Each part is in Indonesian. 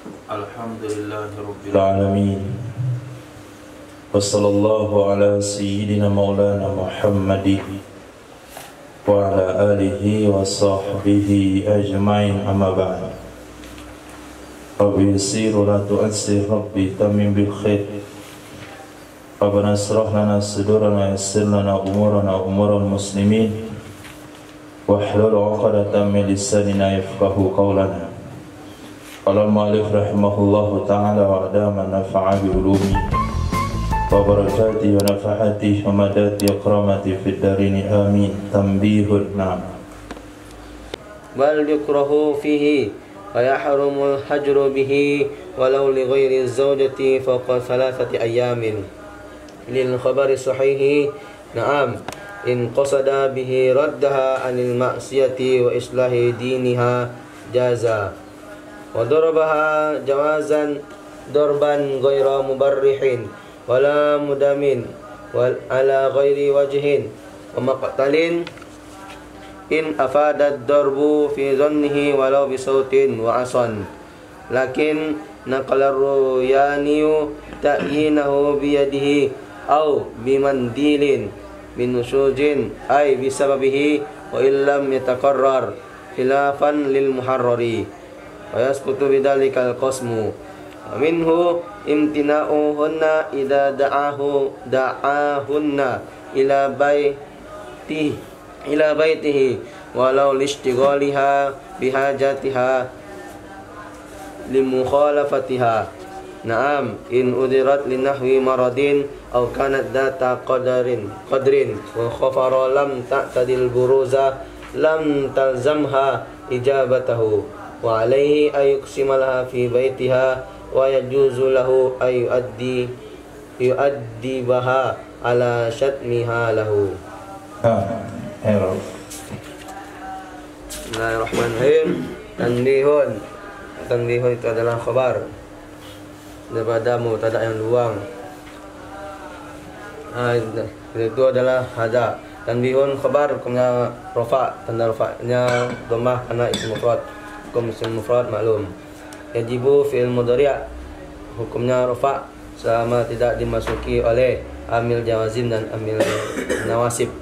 Alhamdulillahi Rabbil Alamin. Wassallallahu ala sayyidina maulana Muhammadin wa ala alihi wa sahbihi ajmain, amma ba'd. Rabbi yassir wa la tu'assir, Rabbi tamim bil khair. Rabbana israh lana sudurana yassir lana umural muslimin wahlul 'uqdatam min lisanina yafqahu qawlana. Qala al-mu'allif rahimahullahu ta'ala wa adama nafa'a bi ulumi wa barakatihi wa nafahatihi wa madati akramati fid darini amin. Tanbihun na'am. Bal yukrahu fihi wa yahrumu al-hajru bihi walau li ghairi az-zawjati fawqa thalathati ayamin. Lil khabari sahihi na'am in qasada bihi raddaha anil ma'siyati wa islahi diniha jaza wa darabaha jawazan darban ghaira mubarrihin wala mudamin wal ala ghairi wajhin wa maqtalin in afadat darbu fi dhannihi walau bi sautin wa asan lakin naqala ruyaniyu ta'yinahu bi yadihi aw bimandilin min nusujin ay bisababihi wa illam yatakarrar khilafan lil muharrari wa yasqutu bidzalikal qasmu wa minhu imtina'uhunna idza da'ahunna ila baitihi walau lishtighaliha bihajatiha limukhalafatihah. Naam in udirat linahwi maradin aw kanat data qadrin wa khafara lam ta'tadil buruza lam talzamha ijabatahu wa alaihi ay yuqsimalaha fi baitiha wa yajuzu lahu ay yuaddibaha ala syatmiha lahu. Bismillahirrahmanirrahim. Tanbihun itu adalah khabar daripada mubtada yang luang. Itu adalah hada. Tanbihun khabar hukumnya rafa, tanda rafa'nya dhammah karena isim mufrad. Hukum isim mufrad maklum. Yajibu fi'il mudhari' hukumnya rafa selama tidak dimasuki oleh amil jawazim dan amil nawasib.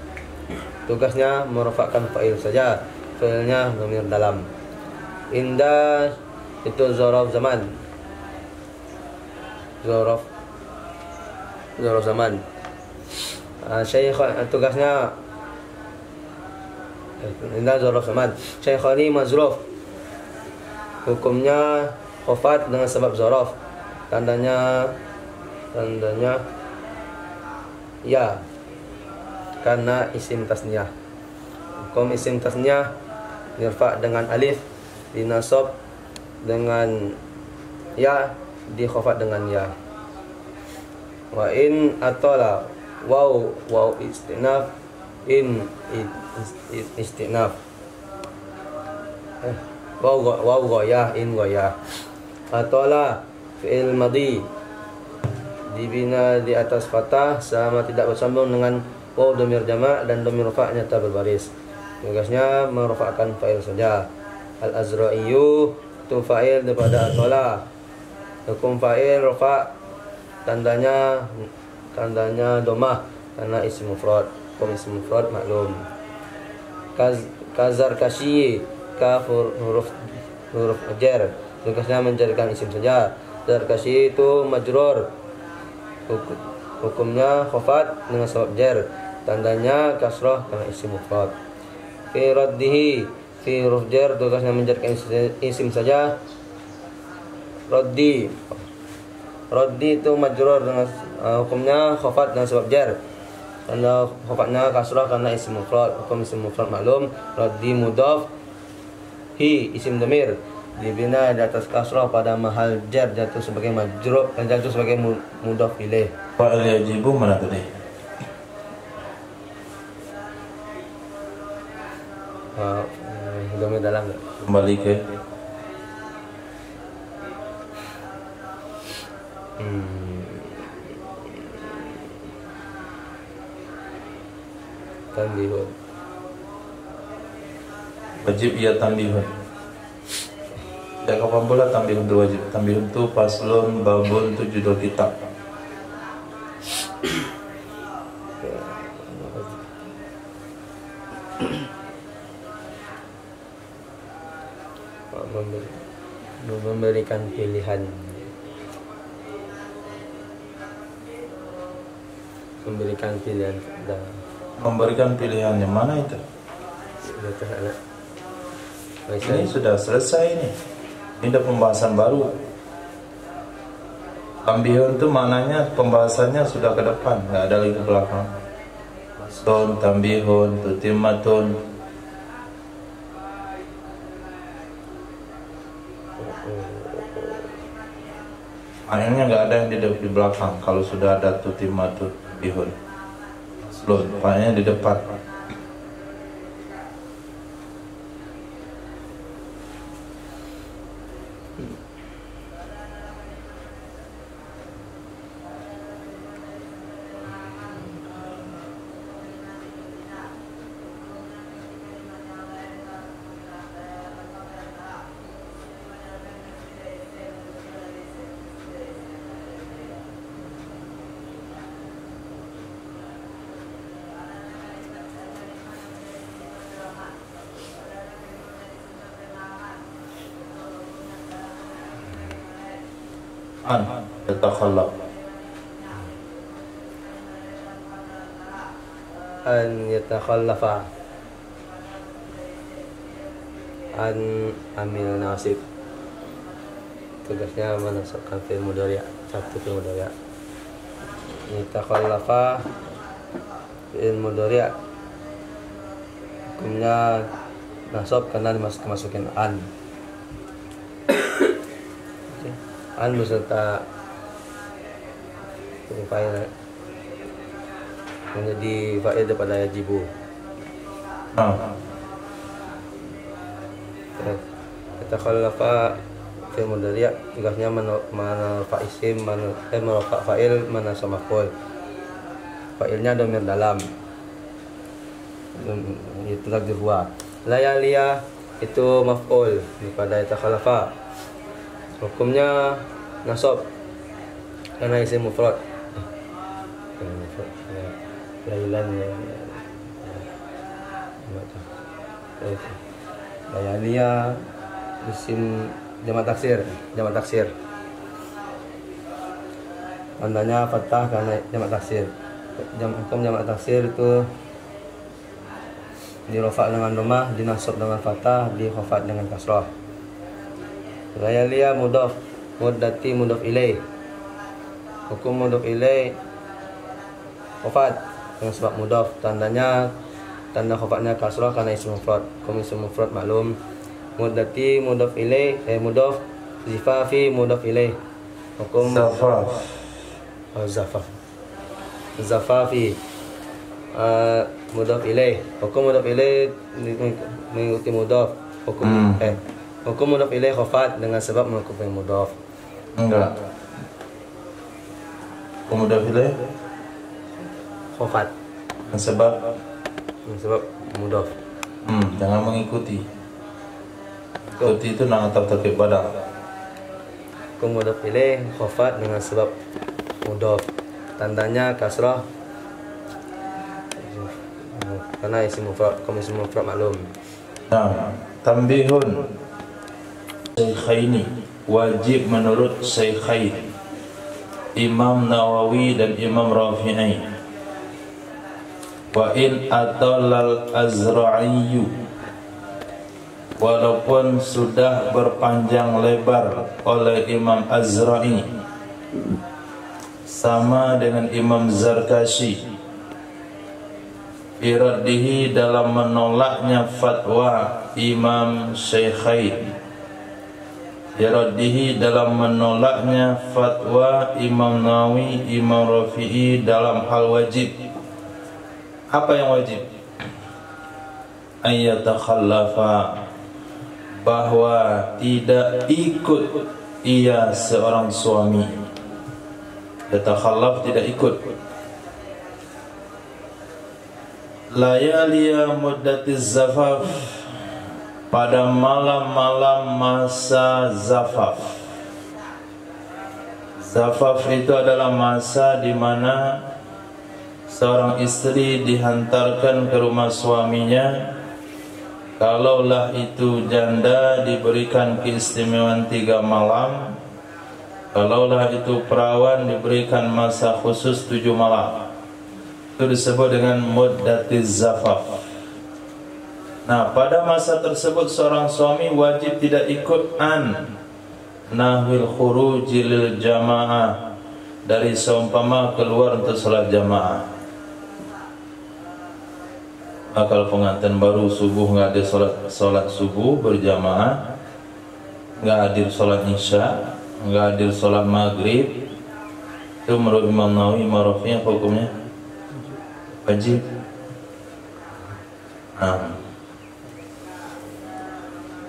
Tugasnya merafa'kan fa'il saja, fi'ilnya dhamir dalam. Indah itu zaraf zaman. Zaraf zaman. Syekh tugasnya indah zaraf zaman. Syekhani mazruf hukumnya khafat dengan sebab zaraf. Tandanya ya karena isim tasniyah. Hukum isim tasniyah dirfa dengan alif, dinasab dengan ya, di khafat dengan ya. Wa in atala waw istinaf in istinaf waw ghayah in ghayah. Atala fi'il madhi dibina di atas fathah sama tidak bersambung dengan waw dhamir jama' dan dhamir rafa' nyata berbaris. Tugasnya merafa'kan fa'il saja. Al-azra'iyu itu fa'il daripada atala. Hukum fa'il rafa' tandanya dhammah karena isim mufrad. Hukum isim mufrad maklum. Kazar kasyi kaf huruf jar. Tugasnya menjadikan isim saja. Zar kasyi itu majrur. Hukumnya khafat dengan sabab jar. Tandanya kasrah karena isim mufrad. Fi raddihi fi huruf jar tugasnya menjadikan isim saja. Raddi itu majrur dengan hukumnya khafat dengan sebab jar. Tanda khafatnya kasrah karena isim mufrad. Hukum isim mufrad maklum. Raddi mudhaf, hi isim dhamir dibina di atas kasrah pada mahal jar, jatuh sebagai majrur dan jatuh sebagai mudhaf ilaih. Fa'al yajibu mana tadi? Dhamir dalam Kembali ke wajib ia tanbihun. Ya kapan pula tambihun itu wajib? Tambihun itu faslun babun itu judul kitab. Memberikan pilihan. Memberikan pilihan. Memberikan pilihannya mana itu? Ini sudah selesai nih. Ini ada pembahasan baru. Tambihun itu maknanya pembahasannya sudah ke depan, nggak ada lagi ke belakang. Faslun, tambihun, tutimmatun. Maknanya nggak ada yang di belakang. Kalau sudah ada tutimmatun, tambihun. Faslun, maknanya di depan. An yatakhallaf. An yatakhallafa. An amil nasib. Tugasnya menasabkan fi'il mudhari', satu fi'il mudhari'. Yatakhallafa fi'il mudhari'. Hukumnya nasab karena dimasukin an. An beserta fa'il menjadi fa'il daripada yajibu. Yatakhallafa fi'il mudhari' tugasnya menafa isim, menafa fa'il, menasab maf'ul. Fa'ilnya dhamir dalam. Itu takdir huwa. Layaliya itu maf'ul daripada yatakhallafa. Hukumnya nasab karena isim mufrad. Lailan ya. Layaliya isim jamak taksir, tandanya fathah karena jamak taksir. Hukum jamak taksir itu dirofa dengan dhammah, dinasab dengan fathah, dikhafat dengan kasrah. Layaliya mudhaf, muddati mudhaf ilaih. Hukum mudhaf ilaih khafat dengan sebab mudhaf, tanda khafatnya kasrah karena isim mufrad. Hukum isim mufrad maklum. Muddati mudhaf ilaih, mudhaf, zifafi mudhaf ilaih. Hukum zafaf. Zafafi mudhaf ilaih. Hukum mudhaf ilaih mengikuti mudhaf. Hukum mudhaf ilaih khafat dengan sebab mengikuti mudhaf. Enggak. Hukum mudhaf ilaih khafat dengan sebab mudhaf. Jangan mengikuti. Ikuti itu nama terkait pada. Hukum mudhaf ilaih khafat dengan sebab mudhaf. Tandanya kasrah karena isim mufrad, isim mufrad maklum. Nah, tambihun. Syaikhaini wajib menurut Syaikhain Imam Nawawi dan Imam Rafi'i. Wa in atallal Azra'i, walaupun sudah berpanjang lebar oleh Imam Azra'i sama dengan Imam Zarkashi, iraddihi dalam menolaknya fatwa Imam Syaikhain, iraddihi dalam menolaknya fatwa Imam Nawawi, Imam Rafi'i dalam hal wajib. Apa yang wajib? Ayatakhallafa, bahwa tidak ikut ia seorang suami. Yatakhallaf, tidak ikut. Layaliya muddatiz zafaf, pada malam-malam masa zafaf. Zafaf itu adalah masa di mana seorang istri dihantarkan ke rumah suaminya. Kalaulah itu janda diberikan keistimewaan 3 malam. Kalaulah itu perawan diberikan masa khusus 7 malam. Itu disebut dengan muddatiz zafaf. Nah, pada masa tersebut seorang suami wajib tidak ikut nahwil khuruji lil jamaah, dari seumpama keluar untuk salat jamaah. Kalau pengantin baru subuh nggak ada salat subuh berjamaah, nggak hadir salat isya, nggak hadir salat maghrib, itu menurut Imam Nawawi marofnya hukumnya wajib.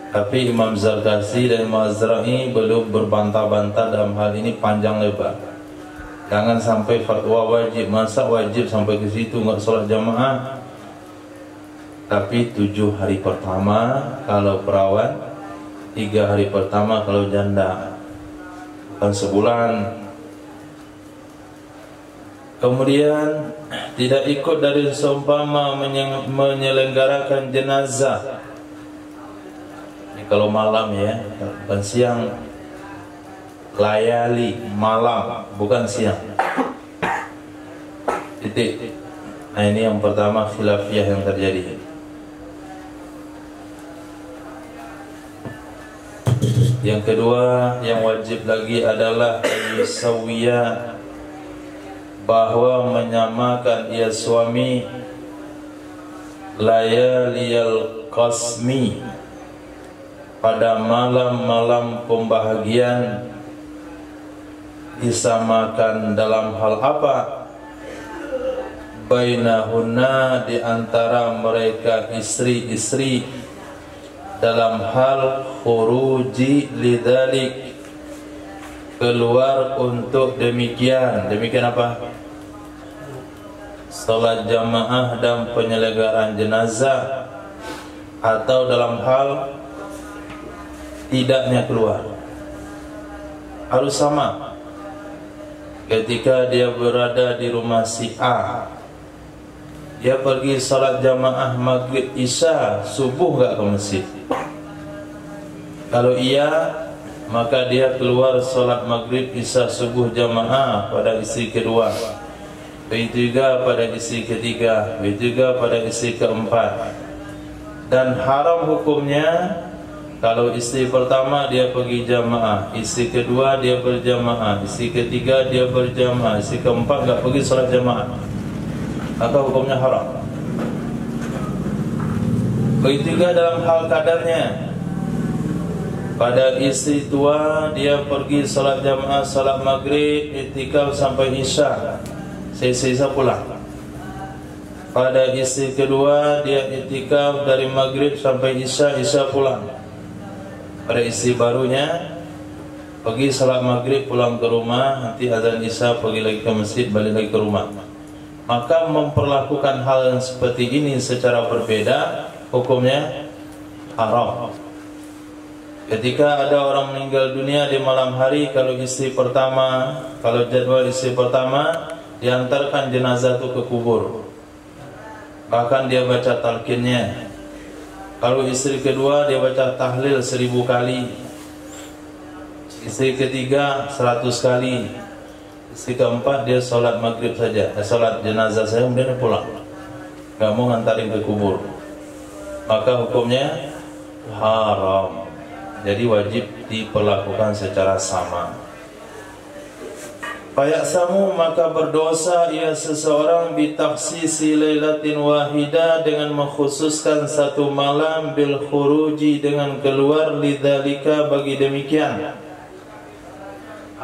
Tapi Imam Zarkasi dan Imam Azra'i belum berbantah-bantah dalam hal ini panjang lebar. Jangan sampai fatwa wajib, masa wajib sampai ke situ nggak sholat jamaah. Tapi 7 hari pertama kalau perawan, 3 hari pertama kalau janda, bukan sebulan. Kemudian tidak ikut dari seumpama menyelenggarakan jenazah. Kalau malam ya, bukan siang. Layali, malam, bukan siang. Titik. Nah, ini yang pertama khilafiyah yang terjadi. Yang kedua yang wajib lagi adalah yusawiyah, bahwa menyamakan ia suami layaliyal qasmi, pada malam-malam pembahagian, disamakan dalam hal apa? Bainahunna, di antara mereka istri-istri, dalam hal khuruji lidzalik, keluar untuk demikian. Demikian apa? Salat jamaah dan penyelenggaraan jenazah, atau dalam hal tidaknya keluar. Harus sama. Ketika dia berada di rumah si A, dia pergi salat jamaah maghrib isya, subuh enggak ke masjid? Kalau iya, maka dia keluar salat maghrib isya subuh jamaah pada istri kedua. Begitu juga pada istri ketiga, begitu juga pada istri keempat. Dan haram hukumnya kalau istri pertama dia pergi jamaah, istri kedua dia berjamaah, istri ketiga dia berjamaah, istri keempat enggak pergi salat jamaah, maka hukumnya haram. Begitu juga dalam hal kadarnya. Pada istri tua dia pergi salat jamaah, salat maghrib, iktikaf sampai isya, sisa pulang. Pada istri kedua dia iktikaf dari maghrib sampai isya, isya pulang. Pada istri barunya pergi salat maghrib, pulang ke rumah, nanti azan isya pergi lagi ke masjid, balik lagi ke rumah. Maka memperlakukan hal yang seperti ini secara berbeda, hukumnya haram. Ketika ada orang meninggal dunia di malam hari, kalau istri pertama, kalau jadwal istri pertama, diantarkan jenazah itu ke kubur, bahkan dia baca talqinnya. Kalau istri kedua dia baca tahlil 1000 kali, istri ketiga 100 kali, istri keempat dia sholat maghrib saja, sholat jenazah saja, kemudian pulang, nggak mau ngantarin ke kubur. Maka hukumnya haram. Jadi wajib diperlakukan secara sama. Fayaksamu, maka berdosa ia seseorang bitakhsisi lailatin wahidah, dengan mengkhususkan satu malam, bil khuruji, dengan keluar, lidzalika, bagi demikian.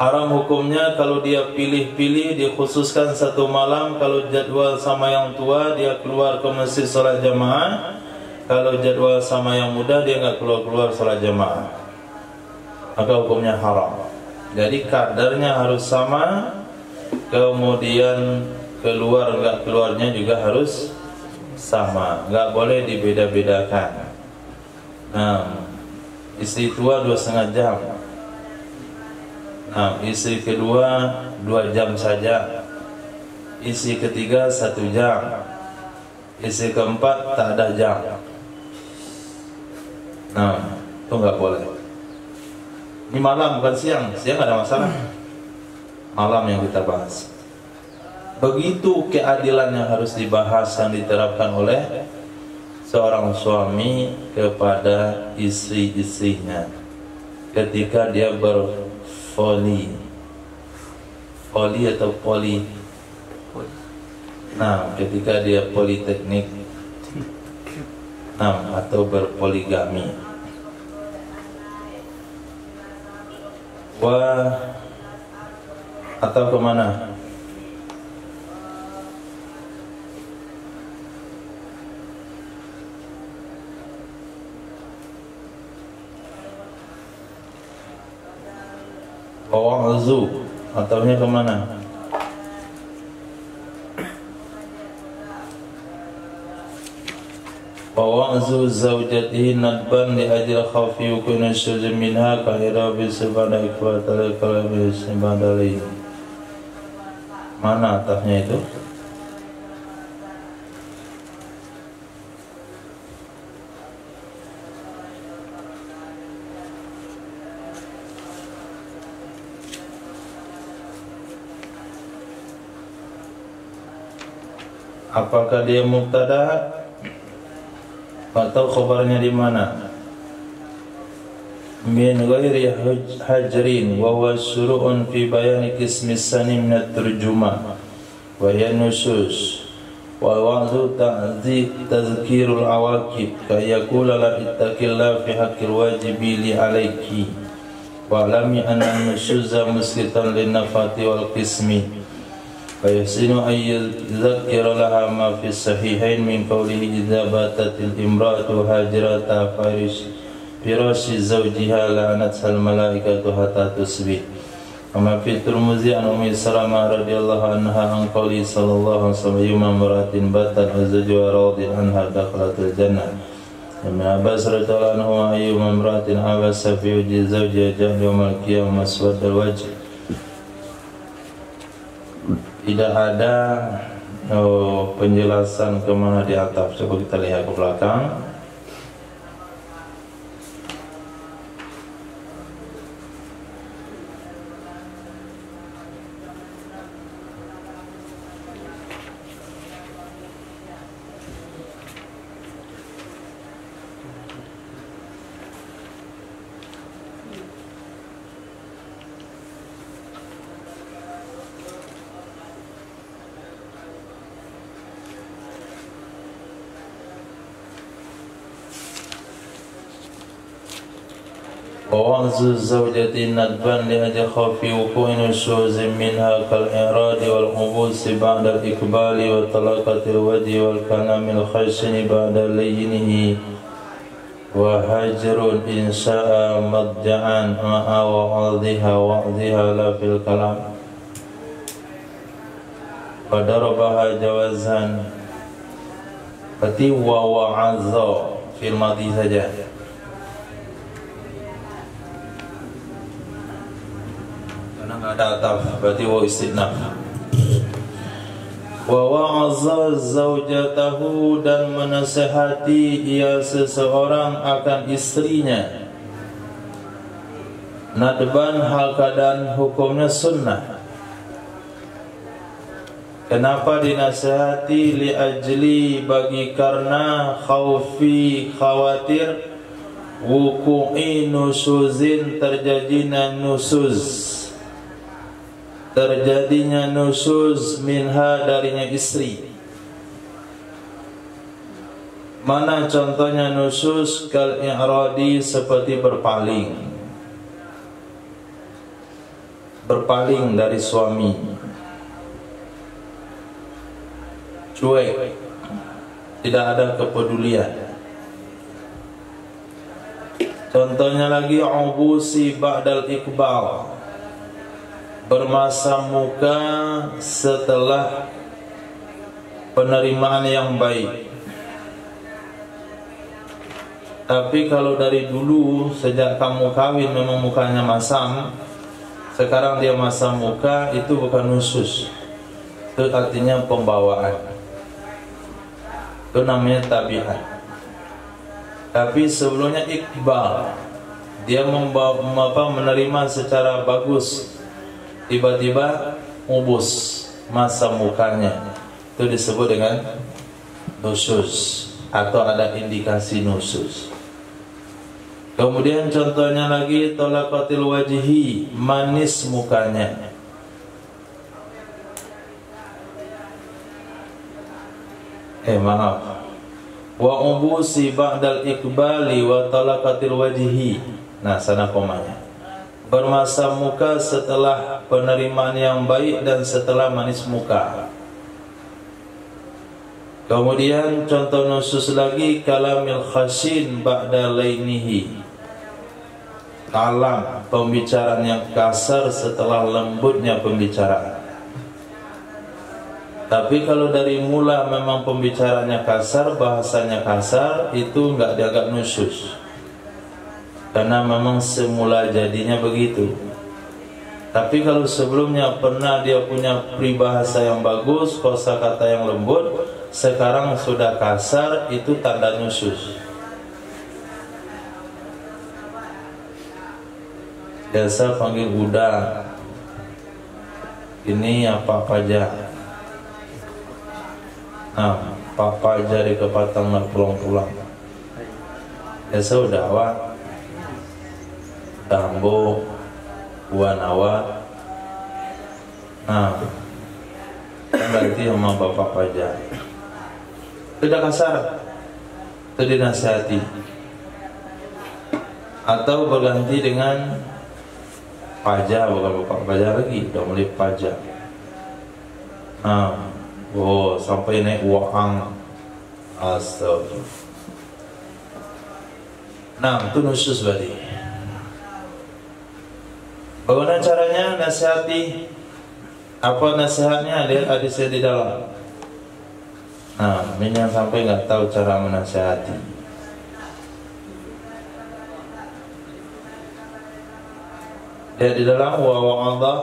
Haram hukumnya kalau dia pilih-pilih, dikhususkan satu malam. Kalau jadwal sama yang tua dia keluar ke masjid salat jamaah, kalau jadwal sama yang muda dia enggak keluar-keluar salat jamaah, maka hukumnya haram. Jadi kadarnya harus sama, kemudian keluar enggak keluarnya juga harus sama, enggak boleh dibeda-bedakan. Nah, istri tua 2,5 jam. Nah, istri kedua 2 jam saja. Istri ketiga 1 jam. Istri keempat tak ada jam. Nah, itu nggak boleh. Ini malam bukan siang. Siang ada masalah. Malam yang kita bahas. Begitu keadilan yang harus dibahas yang diterapkan oleh seorang suami kepada istri-istrinya ketika dia bervoli atau poli. Nah, ketika dia politeknik, nah, atau berpoligami. Wah, atau kemana? Wa'azu ataunya kemana? Wa'azu zawjatihi nadban li ajli khawfi yukuna syuzim minha kahirabi sebada ikwatal kalabi sebadali. Mana atasnya itu? Apakah dia mubtada atau khabarnya di mana? Min ghairi hajrin wa huwa syuru'un fi bayani qismi sani min at-turjuma wa hiya nusus wa wa'dhu tazkirul awaqib ka yaqula la ittaqilla fi haqqil wajibi li alayki wa alami anna nusuza muslitan lin nafati wal qismi فيحسن أن يذكر لها ما في الصحيحين من قوله إذا باتت الامرأة هاجرة فراش زوجها لعنتها الملائكة حتى تصبح. وما في الترمذي عن أم سلمة رضي الله عنها عن قوله صلى الله عليه وسلم أيما امرأة باتت وزوجها راض عنها دخلت الجنة. ابن عباس رضي الله عنهما أيما امرأة عبس في وجه زوجها جاء يوم القيامة مسود الوجه. Tidak ada penjelasan kemana di atap. Coba kita lihat ke belakang. ووعظ الزوجة ندبا لأجل خوف وقوع نشوز منها كالإعراض والحبوس بعد الإقبال وطلاقة الوجه والكلام الخشن بعد لينه وهجر إن شاء مضجعا مع وعظها لا في الكلام وضربها جوازا. Berarti wa'adha fil madhi saja. Ada ataf, berarti wa istinaf. Wa wa'azza zaujatahu, dan menasihati ia seseorang akan istrinya. Nadban, hal keadaan hukumnya sunnah. Kenapa dinasihati? Li ajli, bagi karena khawfi, khawatir, wuku'i nusuzin, terjadinya nusuz, terjadinya nusuz minha, darinya istri. Mana contohnya nusuz? Kal i'radi, seperti berpaling dari suami, cuek, tidak ada kepedulian. Contohnya lagi ubusi ba'dal iqbal, bermasam muka setelah penerimaan yang baik. Tapi kalau dari dulu sejak kamu kawin memang mukanya masam, sekarang dia masam muka, itu bukan nusus. Itu artinya pembawaan. Itu namanya tabiat. Tapi sebelumnya iqbal, dia menerima secara bagus, tiba-tiba ubus masam mukanya, itu disebut dengan nusus atau ada indikasi nusus. Kemudian contohnya lagi talaqatil wajhi, manis mukanya. Maaf. Wa ubusi ba'dal iqbali wa talaqatil wajhi. Nah, sana komanya. Bermasam muka setelah penerimaan yang baik dan setelah manis muka. Kemudian contoh nusus lagi kalamil khashin ba'da lainihi. Kalam, pembicaraan yang kasar setelah lembutnya pembicaraan. Tapi kalau dari mula memang pembicaranya kasar, bahasanya kasar, itu enggak dianggap nusus. Karena memang semula jadinya begitu. Tapi kalau sebelumnya pernah dia punya peribahasa yang bagus, kosakata yang lembut, sekarang sudah kasar, itu tanda nusus. Biasa panggil udang. Ini apa aja. Nah, papa jari ke patang nak pulang-pulang. Biasa udah awak, dambo, buan awak. Nah, berarti sama bapak pajar. Tidak kasar, itu dinasihati. Atau berganti dengan pajak, bukan bapak pajak lagi, udah mulai pajak. Nah, sampai naik uang. Astagfirullah. Nah, itu nusus berarti. Bagaimana caranya nasihati? Apa nasihatnya? Lihat hadisnya di dalam. Nah, ini yang sampai nggak tahu cara menasihati. Lihat di dalam wa wa'adha,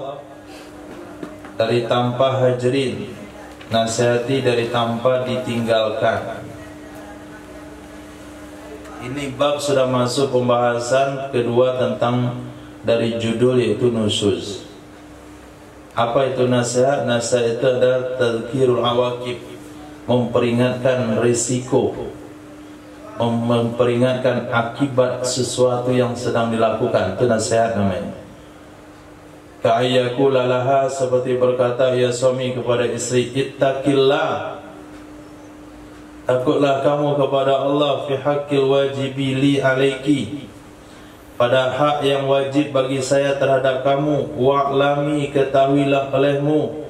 dari tanpa hajrin, nasihati dari tanpa ditinggalkan. Ini bab sudah masuk pembahasan kedua tentang dari judul, yaitu nusus. Apa itu nasihat? Nasihat itu adalah tadhkirul awaqib, memperingatkan risiko, memperingatkan akibat sesuatu yang sedang dilakukan. Itu nasihat namanya. Ka'ayyakula laha, seperti berkata ya suami kepada istri, ittaqillah, takutlah kamu kepada Allah, fi haqqil wajibi li alaiki, pada hak yang wajib bagi saya terhadap kamu. Wa'lami, ketahuilah olehmu,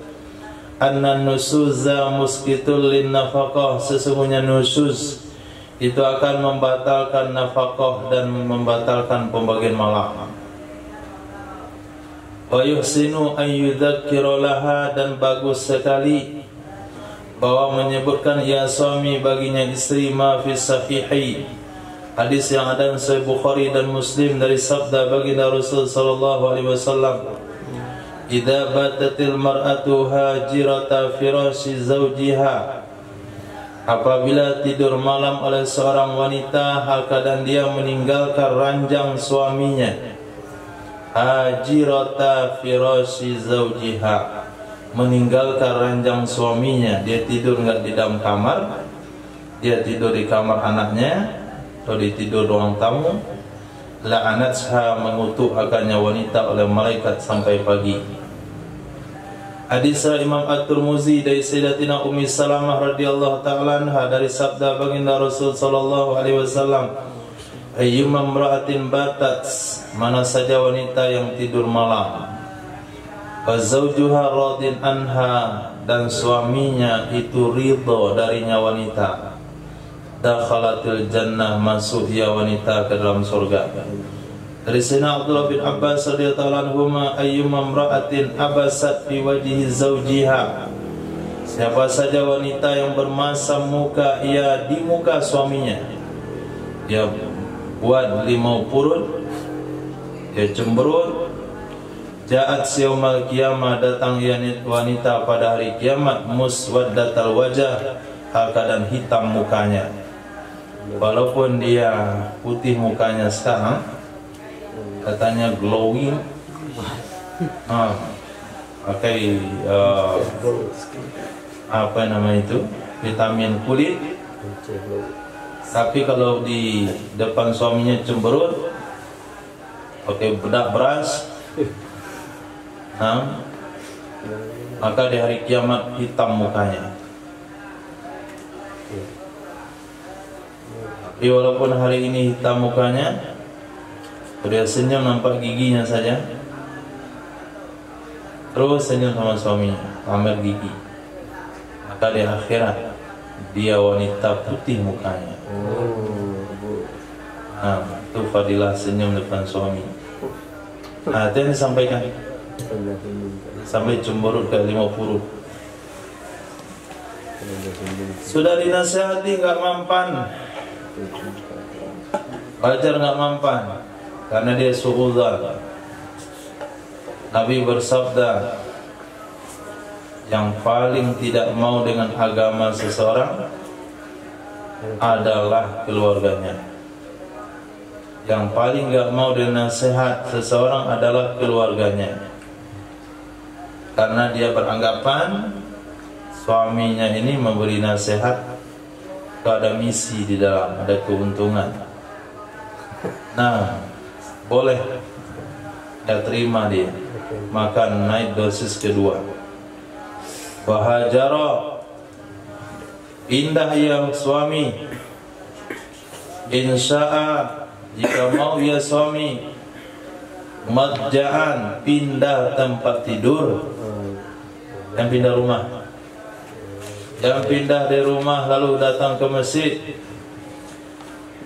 anna nusuza muskitul lin nafaqah, sesungguhnya nusus itu akan membatalkan nafaqah dan membatalkan pembagian malam. Wa yuhsinu an yudzakkira laha, dan bagus sekali bahwa menyebutkan ya suami baginya istri, ma fi sahihi, hadis yang ada dalam Sahih Bukhari dan Muslim dari sabda baginda Rasul sallallahu alaihi wasallam, idza batatil mar'atu hajirata firashi zawjiha, apabila tidur malam oleh seorang wanita hal keadaan dia meninggalkan ranjang suaminya. Hajirata firashi zawjiha, meninggalkan ranjang suaminya. Dia tidur enggak di dalam kamar, dia tidur di kamar anaknya atau di tidur ruang tamu. La'anatha, mengutuk akannya wanita oleh malaikat sampai pagi. Hadis Imam At-Tirmizi dari Sayyidatina Ummi Salamah radhiyallahu ta'ala anha, dari sabda baginda Rasul sallallahu alaihi wasallam, ayyuma imra'atin batat, mana saja wanita yang tidur malam, wa zawjuha radin anha, dan suaminya itu ridho darinya wanita, dakhalatil jannah, masuk ia wanita ke dalam surga. Dari Sayyidina Abdullah bin Abbas radhiyallahu anhuma, ayyuma imra'atin abasat fi wajhi zawjiha, siapa saja wanita yang bermasam muka ia di muka suaminya, dia buat limau purut, dia cemberut. Ja'at yaumal qiyamah, datang wanita pada hari kiamat, muswaddatal wajah, keadaan hitam mukanya. Walaupun dia putih mukanya sekarang, katanya glowing, pakai apa namanya itu, vitamin kulit. Tapi kalau di depan suaminya cemberut, pakai bedak beras, maka di hari kiamat hitam mukanya. Tapi walaupun hari ini hitam mukanya, dia senyum nampak giginya saja, terus senyum sama suaminya, pamer gigi. Maka di akhirat dia wanita putih mukanya. Itu fadilah senyum depan suami. Itu yang disampaikan. Sampai cemberut ke 50. Sudah dinasihati nggak mempan, wajar nggak mempan, karena dia suudzon. Nabi bersabda, yang paling tidak mau dengan agama seseorang adalah keluarganya. Yang paling nggak mau dengan nasihat seseorang adalah keluarganya. Karena dia beranggapan suaminya ini memberi nasihat, ada misi di dalam, ada keuntungan. Nah, boleh dia terima dia, maka naik dosis kedua. Wahajara, pindah ya suami. Insya'a, jika mau ya suami. Madja'an, pindah tempat tidur. Yang pindah rumah, yang pindah dari rumah lalu datang ke masjid,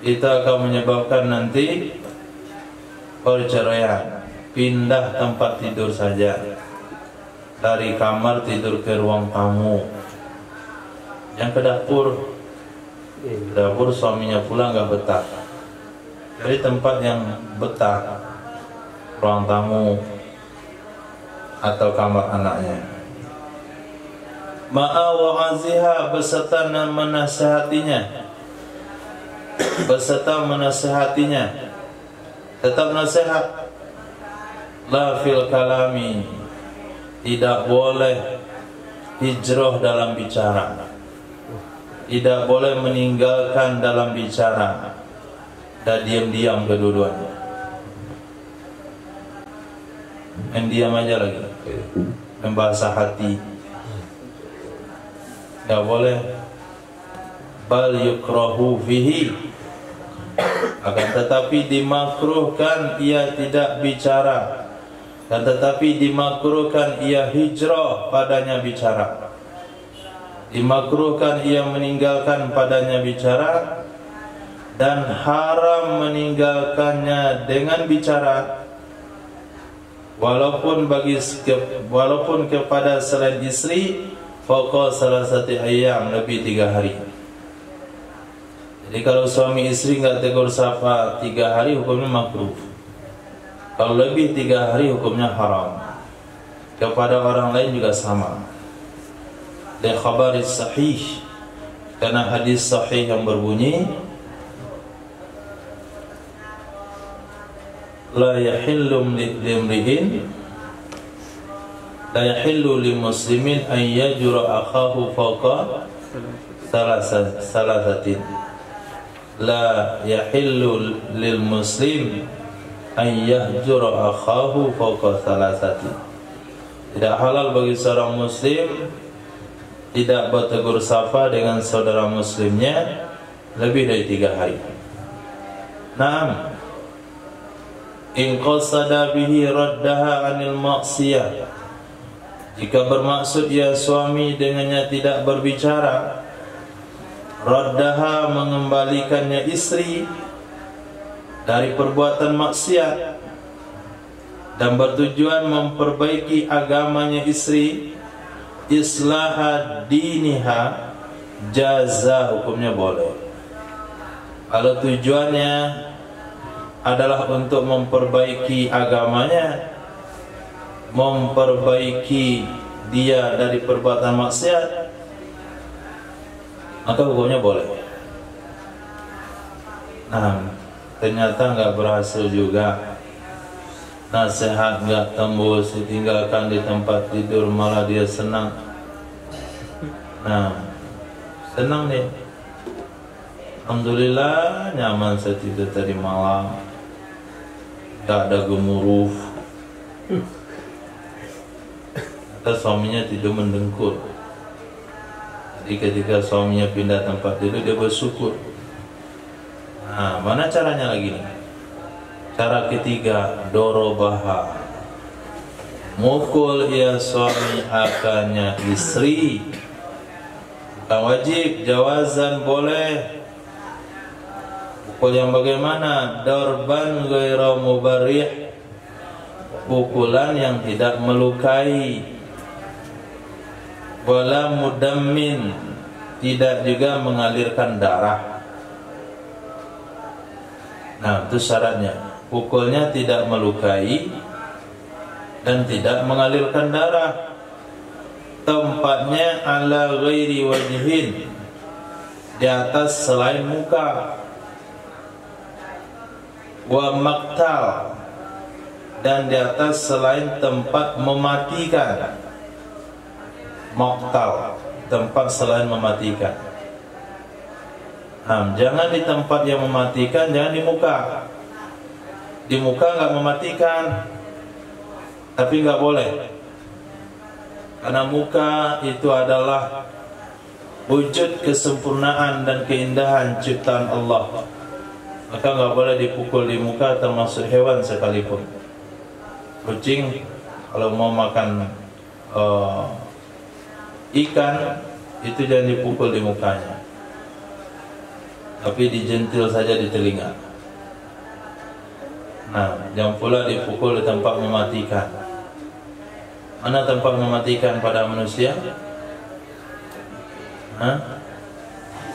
itu akan menyebabkan nanti perceraian. Pindah tempat tidur saja, dari kamar tidur ke ruang tamu. Yang ke dapur, dapur suaminya pula nggak betah. Dari tempat yang betah, ruang tamu atau kamar anaknya. Ma'a wa'aziha, beserta menasihatinya, beserta menasihatinya, tetap nasihat. La fil kalami, tidak boleh hijrah dalam bicara, tidak boleh meninggalkan dalam bicara, dan diam-diam kedua-duanya. Main diam aja lagi, membahasa hati. Tidak boleh. Bal yukrahu fihi, akan tetapi dimakruhkan ia tidak bicara, dan tetapi dimakruhkan ia hijrah padanya bicara. Dimakruhkan ia meninggalkan padanya bicara, dan haram meninggalkannya dengan bicara, walaupun kepada selain istri fauqa salasati ayyam, lebih 3 hari. Jadi kalau suami istri nggak tegur sapa 3 hari hukumnya makruh. Kalau lebih 3 hari hukumnya haram. Kepada orang lain juga sama. Di khabaris sahih, karena hadis sahih yang berbunyi, la yahillu limri'in, la yahillu lil muslimin an yajura akhahu fawqa salasatin. La yahillu lil muslim an yahjura akhahu fawqa salasatin. Tidak halal bagi seorang muslim tidak bertegur sapa dengan saudara muslimnya lebih dari 3 hari. Naam, in qasada bihi raddaha anil maksiyah, jika bermaksud ya suami dengannya tidak berbicara, raddaha, mengembalikannya istri dari perbuatan maksiat, dan bertujuan memperbaiki agamanya istri, islaha diniha, jaza, hukumnya boleh. Kalau tujuannya adalah untuk memperbaiki agamanya, memperbaiki dia dari perbuatan maksiat, maka hukumnya boleh. Nah, ternyata nggak berhasil juga, nasihat nggak tembus, ditinggalkan di tempat tidur malah dia senang. Nah, senang nih, alhamdulillah nyaman saya tidur tadi malam, nggak ada gemuruh. Kata suaminya tidur mendengkur. Jadi ketika suaminya pindah tempat tidur, dia bersyukur. Nah, mana caranya lagi nih? Cara ketiga, dorobaha, mukul ya suami akannya istri. Bukan wajib, jawazan boleh. Pukul yang bagaimana? Darban ghairu mubarrih, pukulan yang tidak melukai. Wala mudammin, tidak juga mengalirkan darah. Nah, itu syaratnya. Pukulnya tidak melukai dan tidak mengalirkan darah. Tempatnya ala ghairi wajhin, di atas selain muka. Wa maktal, dan di atas selain tempat mematikan. Maktal, tempat selain mematikan. Nah, jangan di tempat yang mematikan, jangan di muka. Di muka nggak mematikan, tapi nggak boleh, karena muka itu adalah wujud kesempurnaan dan keindahan ciptaan Allah. Maka nggak boleh dipukul di muka, termasuk hewan sekalipun. Kucing kalau mau makan ikan itu jangan dipukul di mukanya, tapi dijentil saja di telinga. Nah, jangan pula dipukul di tempat mematikan. Mana tempat mematikan pada manusia?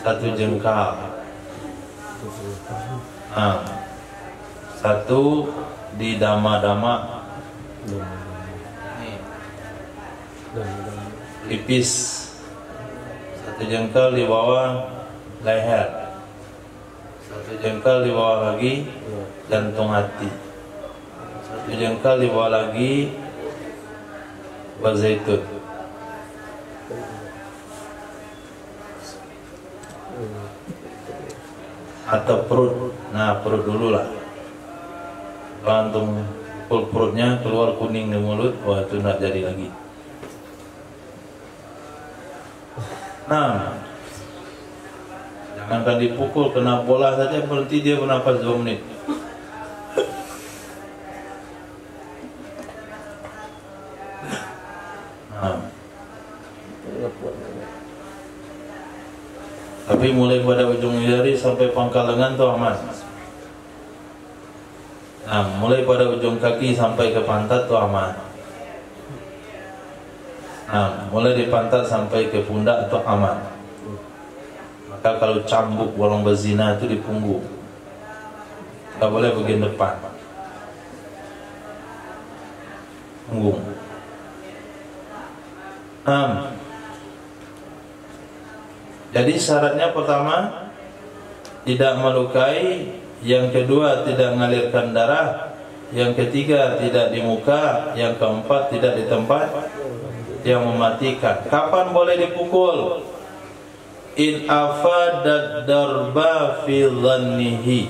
Satu jengkal. Nah, satu di dama-dama, tipis. Satu jengkal di bawah leher, satu jengkal di bawah lagi jantung hati, satu jengkal di bawah lagi buah zaitun. Atau perut. Nah, perut dulu lah. Langsung pukul perutnya, keluar kuning di mulut, wah itu nak jadi lagi. Nah, jangankan dipukul, kena bola saja berhenti dia bernafas 2 menit. Nah, tapi mulai pada ujung jari sampai pangkal lengan tu aman. Nah, mulai pada ujung kaki sampai ke pantat tu aman. Nah, mulai di pantat sampai ke pundak itu aman. Maka kalau cambuk orang berzina itu di punggung, tak boleh bagian depan, punggung. Jadi syaratnya pertama tidak melukai, yang kedua tidak mengalirkan darah, yang ketiga tidak di muka, yang keempat tidak di tempat yang mematikan. Kapan boleh dipukul? In afadat darba fi dhannihi,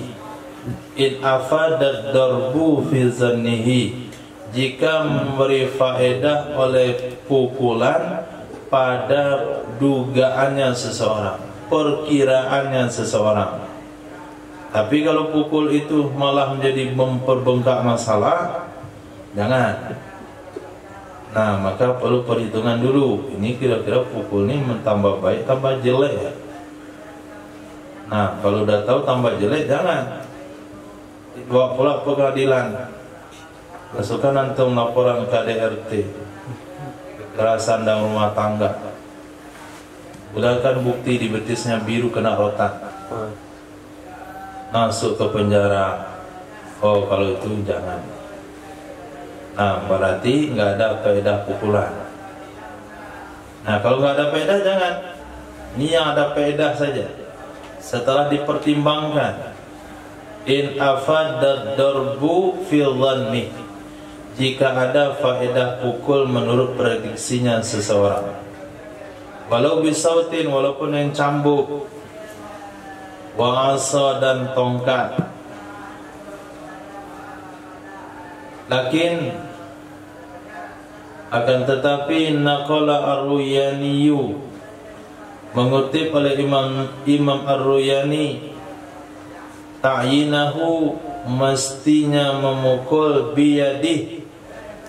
in afadat darbu fi dhannihi, jika memberi faedah oleh pukulan pada dugaannya seseorang, perkiraannya seseorang. Tapi kalau pukul itu malah menjadi memperbengkak masalah, jangan. Nah, maka perlu perhitungan dulu. Ini kira-kira pukul ini tambah baik, tambah jelek ya. Nah, kalau udah tahu tambah jelek, jangan. Bawa pula pengadilan. Masukkan antum laporan KDRT, kekerasan dalam rumah tangga. Udahkan bukti di betisnya biru kena rotan, masuk ke penjara. Oh, kalau itu jangan. Nah, berarti nggak ada faedah pukulan. Nah, kalau nggak ada faedah jangan. Ini yang ada faedah saja. Setelah dipertimbangkan, in afadad darbu fi dhanni, jika ada faedah pukul menurut prediksinya seseorang, walau bisautin, walaupun yang cambuk, wa asa dan tongkat. Lakin akan tetapi naqala ar-Ruyaniyu, mengutip oleh Imam Ar-Ruyani, ta'yinahu, mestinya memukul biyadih,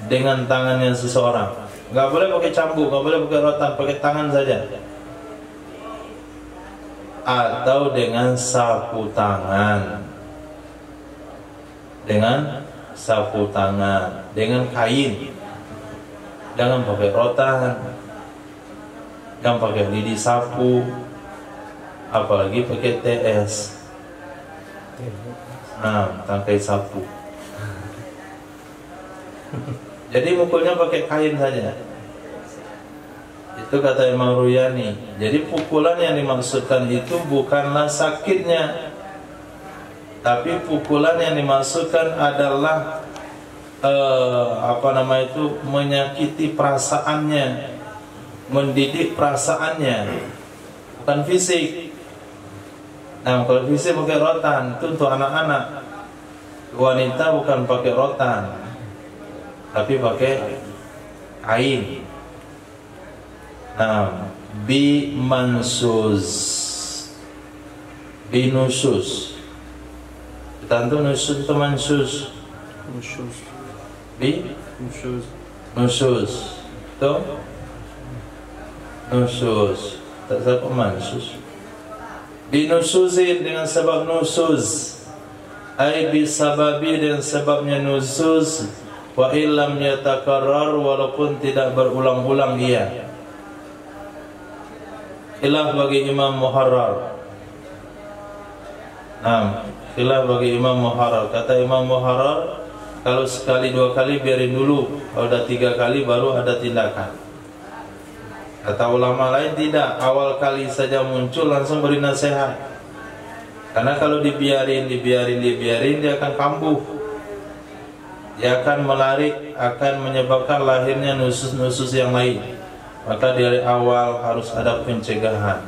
dengan tangannya seseorang. Enggak boleh pakai cambuk, enggak boleh pakai rotan, pakai tangan saja. Atau dengan sapu tangan. Dengan sapu tangan, dengan kain. Jangan pakai rotan, jangan pakai lidi sapu, apalagi pakai TS. Nah, tangkai sapu. Jadi mukulnya pakai kain saja. Itu kata Imam Ruyani. Jadi pukulan yang dimaksudkan itu bukanlah sakitnya, tapi pukulan yang dimaksudkan adalah menyakiti perasaannya, mendidik perasaannya, bukan fisik. Nah, kalau fisik pakai rotan itu untuk anak-anak. Wanita bukan pakai rotan, tapi pakai kain. Nah, binusus. Kita tuh nusus itu mansus. Nusus. Tuh. Nusus. Tak siapa mansus. Binususin, dengan sebab nusus. Ai bisababi, dengan sebabnya nusus. Wa illam yatakarrar, walaupun tidak berulang-ulang ia. Khilaf bagi Imam Muharrar. Nah, khilaf bagi Imam Muharrar. Kata Imam Muharrar, kalau sekali dua kali biarin dulu, kalau udah 3 kali baru ada tindakan. Kata ulama lain tidak, awal kali saja muncul langsung beri nasihat. Karena kalau dibiarin dia akan kambuh. Dia akan melarik, akan menyebabkan lahirnya nusus-nusus yang lain. Maka dari awal harus ada pencegahan.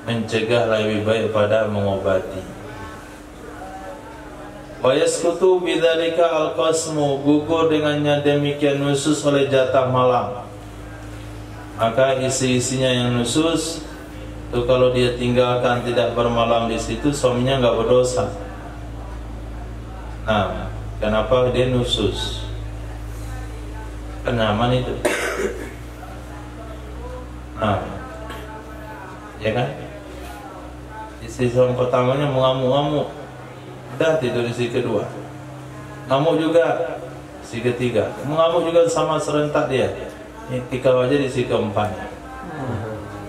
Mencegah lebih baik pada mengobati. Wa yasqutu bidzalika al-qasmu, gugur dengannya demikian nusus oleh jatah malam. Maka isi-isinya yang nusus itu kalau dia tinggalkan tidak bermalam di situ, suaminya enggak berdosa. Nah, kenapa dia nusus? Kenyaman itu. Nah, ya kan? Istri yang pertamanya mengamuk-ngamuk, udah tidur istri kedua. Ngamuk juga istri ketiga, mengamuk juga sama serentak dia. Tikau aja di istri keempatnya.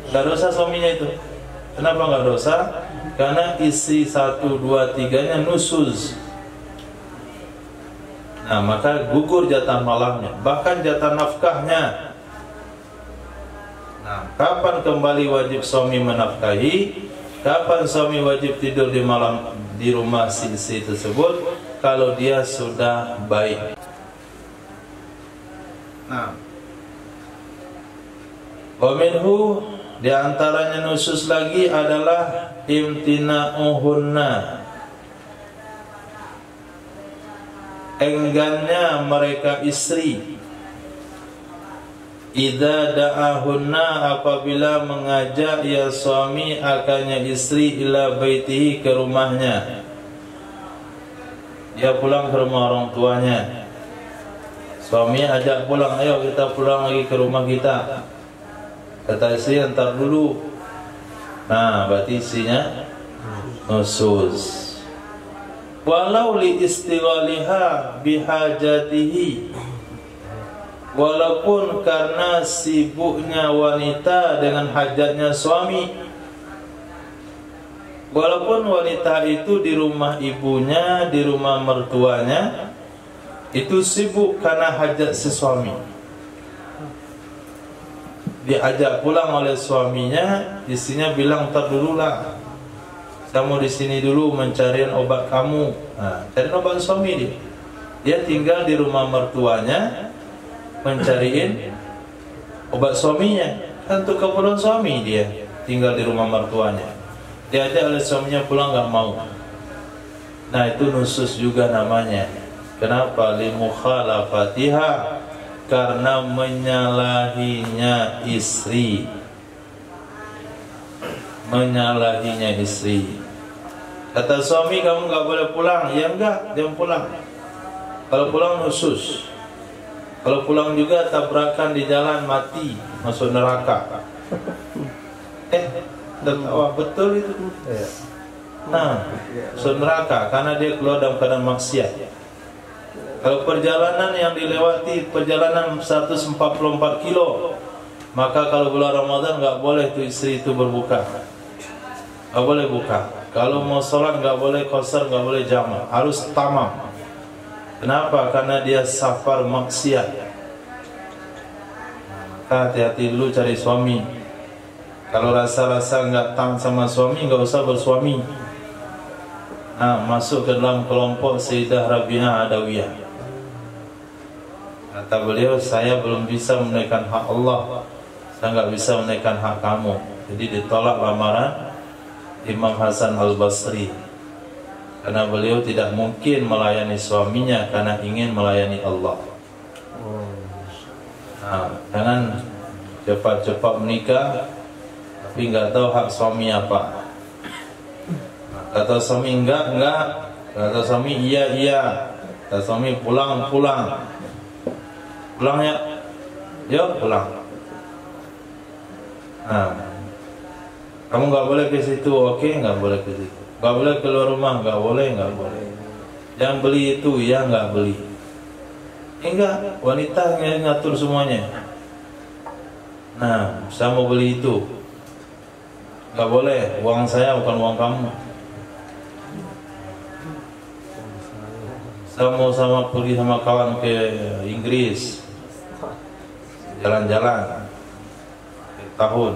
Gak dosa suaminya itu. Kenapa gak dosa? Karena istri 1, 2, 3-nya nusus. Nah, maka gugur jatah malamnya, bahkan jatah nafkahnya. Nah, kapan kembali wajib suami menafkahi? Kapan suami wajib tidur di malam di rumah si istri tersebut? Kalau dia sudah baik. Nah, wa minhu, di antaranya nusus lagi adalah imtina'uhunna, enggannya mereka istri, idza da'ahunna, apabila mengajak ya suami akannya istri ila baitihi, ke rumahnya. Dia pulang ke rumah orang tuanya, suami ajak pulang, ayo kita pulang lagi ke rumah kita. Kata istri, entar dulu. Nah, berarti isinya nusus. Walau li istighaliha bihajatihi, walaupun karena sibuknya wanita dengan hajatnya suami. Walaupun wanita itu di rumah ibunya, di rumah mertuanya, itu sibuk karena hajat si suami. Diajak pulang oleh suaminya, istrinya bilang, "Ntar dululah, saya mau di sini dulu mencariin obat kamu." Nah, cariin obat suami dia. Dia tinggal di rumah mertuanya, mencariin obat suaminya. Kan untuk keperluan suami dia tinggal di rumah mertuanya. Diajak oleh suaminya pulang, nggak mau. Nah, itu nusus juga namanya. Kenapa? Limukhalafatiha, karena menyalahinya istri. Menyalahinya istri. Kata suami, "Kamu nggak boleh pulang." Ya enggak, jangan pulang. Kalau pulang nusus. Kalau pulang juga tabrakan di jalan, mati, masuk neraka. Tertawa, betul itu. Nah, masuk neraka karena dia keluar dalam keadaan maksiat. Kalau perjalanan yang dilewati perjalanan 144 kilo, maka kalau bulan Ramadan nggak boleh tuh istri itu berbuka, nggak boleh buka. Kalau mau sholat nggak boleh qasar, nggak boleh jamak, harus tamam. Kenapa? Karena dia safar maksiat. Hati-hati dulu cari suami. Kalau rasa-rasa nggak tahan sama suami, nggak usah bersuami. Nah, masuk ke dalam kelompok Sayyidah Rabi'ah Adawiyah. Kata beliau, "Saya belum bisa menunaikan hak Allah, saya nggak bisa menunaikan hak kamu." Jadi ditolak lamaran Imam Hasan Al-Basri, karena beliau tidak mungkin melayani suaminya karena ingin melayani Allah. Nah, jangan cepat-cepat menikah tapi nggak tahu hak suami apa. Kata suami enggak, kata suami iya, kata suami pulang, ya, yuk pulang. Nah, kamu nggak boleh ke situ, oke, nggak boleh ke situ. Nggak boleh keluar rumah, nggak boleh. Yang beli itu, ya nggak beli. Enggak, wanita yang ngatur semuanya. Nah, saya mau beli itu, nggak boleh, uang saya bukan uang kamu. Saya mau pergi sama kawan ke Inggris, jalan-jalan tahun.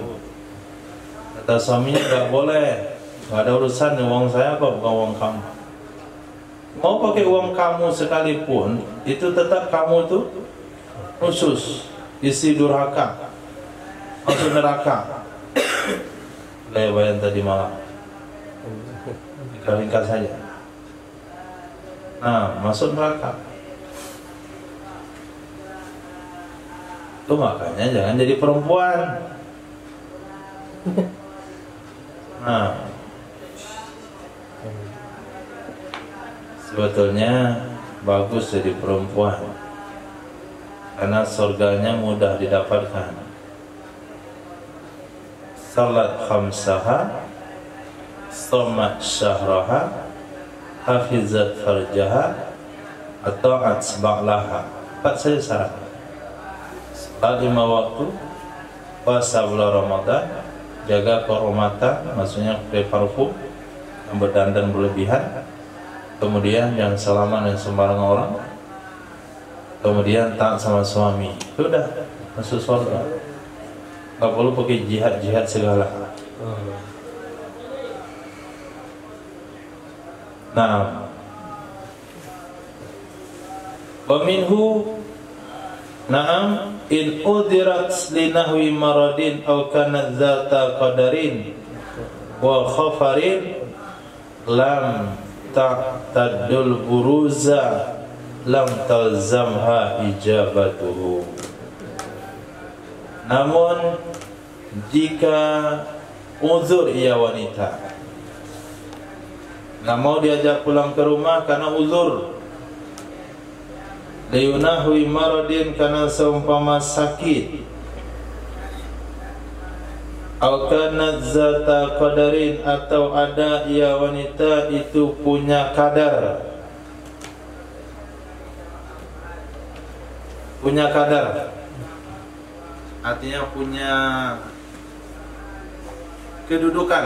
Kata suaminya, nggak boleh, nggak ada urusan, uang saya kok, bukan uang kamu. Mau pakai uang kamu sekalipun, itu tetap kamu itu khusus, isi durhaka, masuk neraka. Bayang tadi malam, ringkas saja. Nah, masuk neraka. Itu makanya jangan jadi perempuan. Nah, sebetulnya bagus jadi perempuan karena surganya mudah didapatkan. Salat khamsaha, shamat syahraha, hafizat farjaha, ata'at ba'laha. 4 saja syarat. Salat 5 waktu, puasa bulan Ramadan, jaga kehormatan, maksudnya pakai parfum yang berdandan berlebihan, kemudian jangan salaman dengan sembarangan orang, kemudian taat sama suami. Sudah masuk surga. Gak perlu pakai jihad segala. Nah, wa minhu na'am in udirat li nahwi maradin aw kanat zata qadarin wa khafarin lam ta'tadul buruza lam talzamha ijabatuhu. Namun jika uzur ia wanita, nggak mau diajak pulang ke rumah karena uzur, liunahwi maradin, karena seumpama sakit, atau karena zata qadarin, atau ada ia wanita itu punya kadar, artinya punya kedudukan,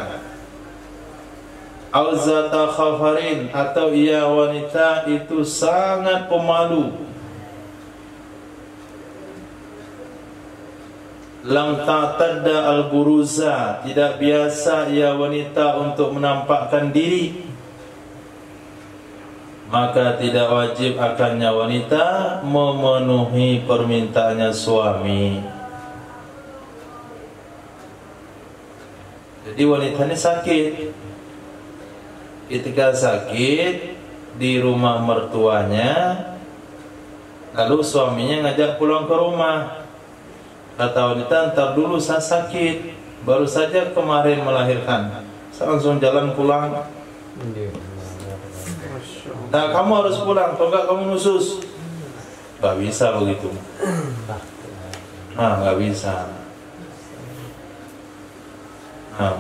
au zata khafarin, atau ia wanita itu sangat pemalu, lam ta'tadda al-buruza, tidak biasa ia wanita untuk menampakkan diri, maka tidak wajib akannya wanita memenuhi permintaannya suami. Jadi wanita ini sakit. Ketika sakit di rumah mertuanya, lalu suaminya ngajak pulang ke rumah. Kata wanita, ntar dulu saya sakit, baru saja kemarin melahirkan, saya langsung jalan pulang. Nah, kamu harus pulang, kalau enggak kamu nusus. Gak bisa begitu. Nah, gak bisa. Nah,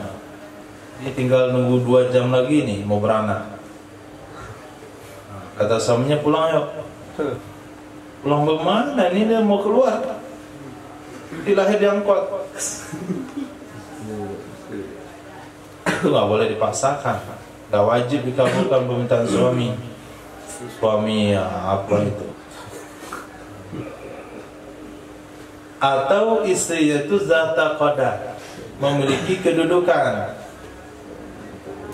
ini tinggal nunggu 2 jam lagi nih mau beranak. Kata suaminya, pulang yuk. Pulang kemana? Ini dia mau keluar. Dilahir diangkut. Nggak boleh dipaksakan. Nggak wajib dikabulkan permintaan suami. Suami ya, apa itu? Atau istri itu zata qadar, memiliki kedudukan.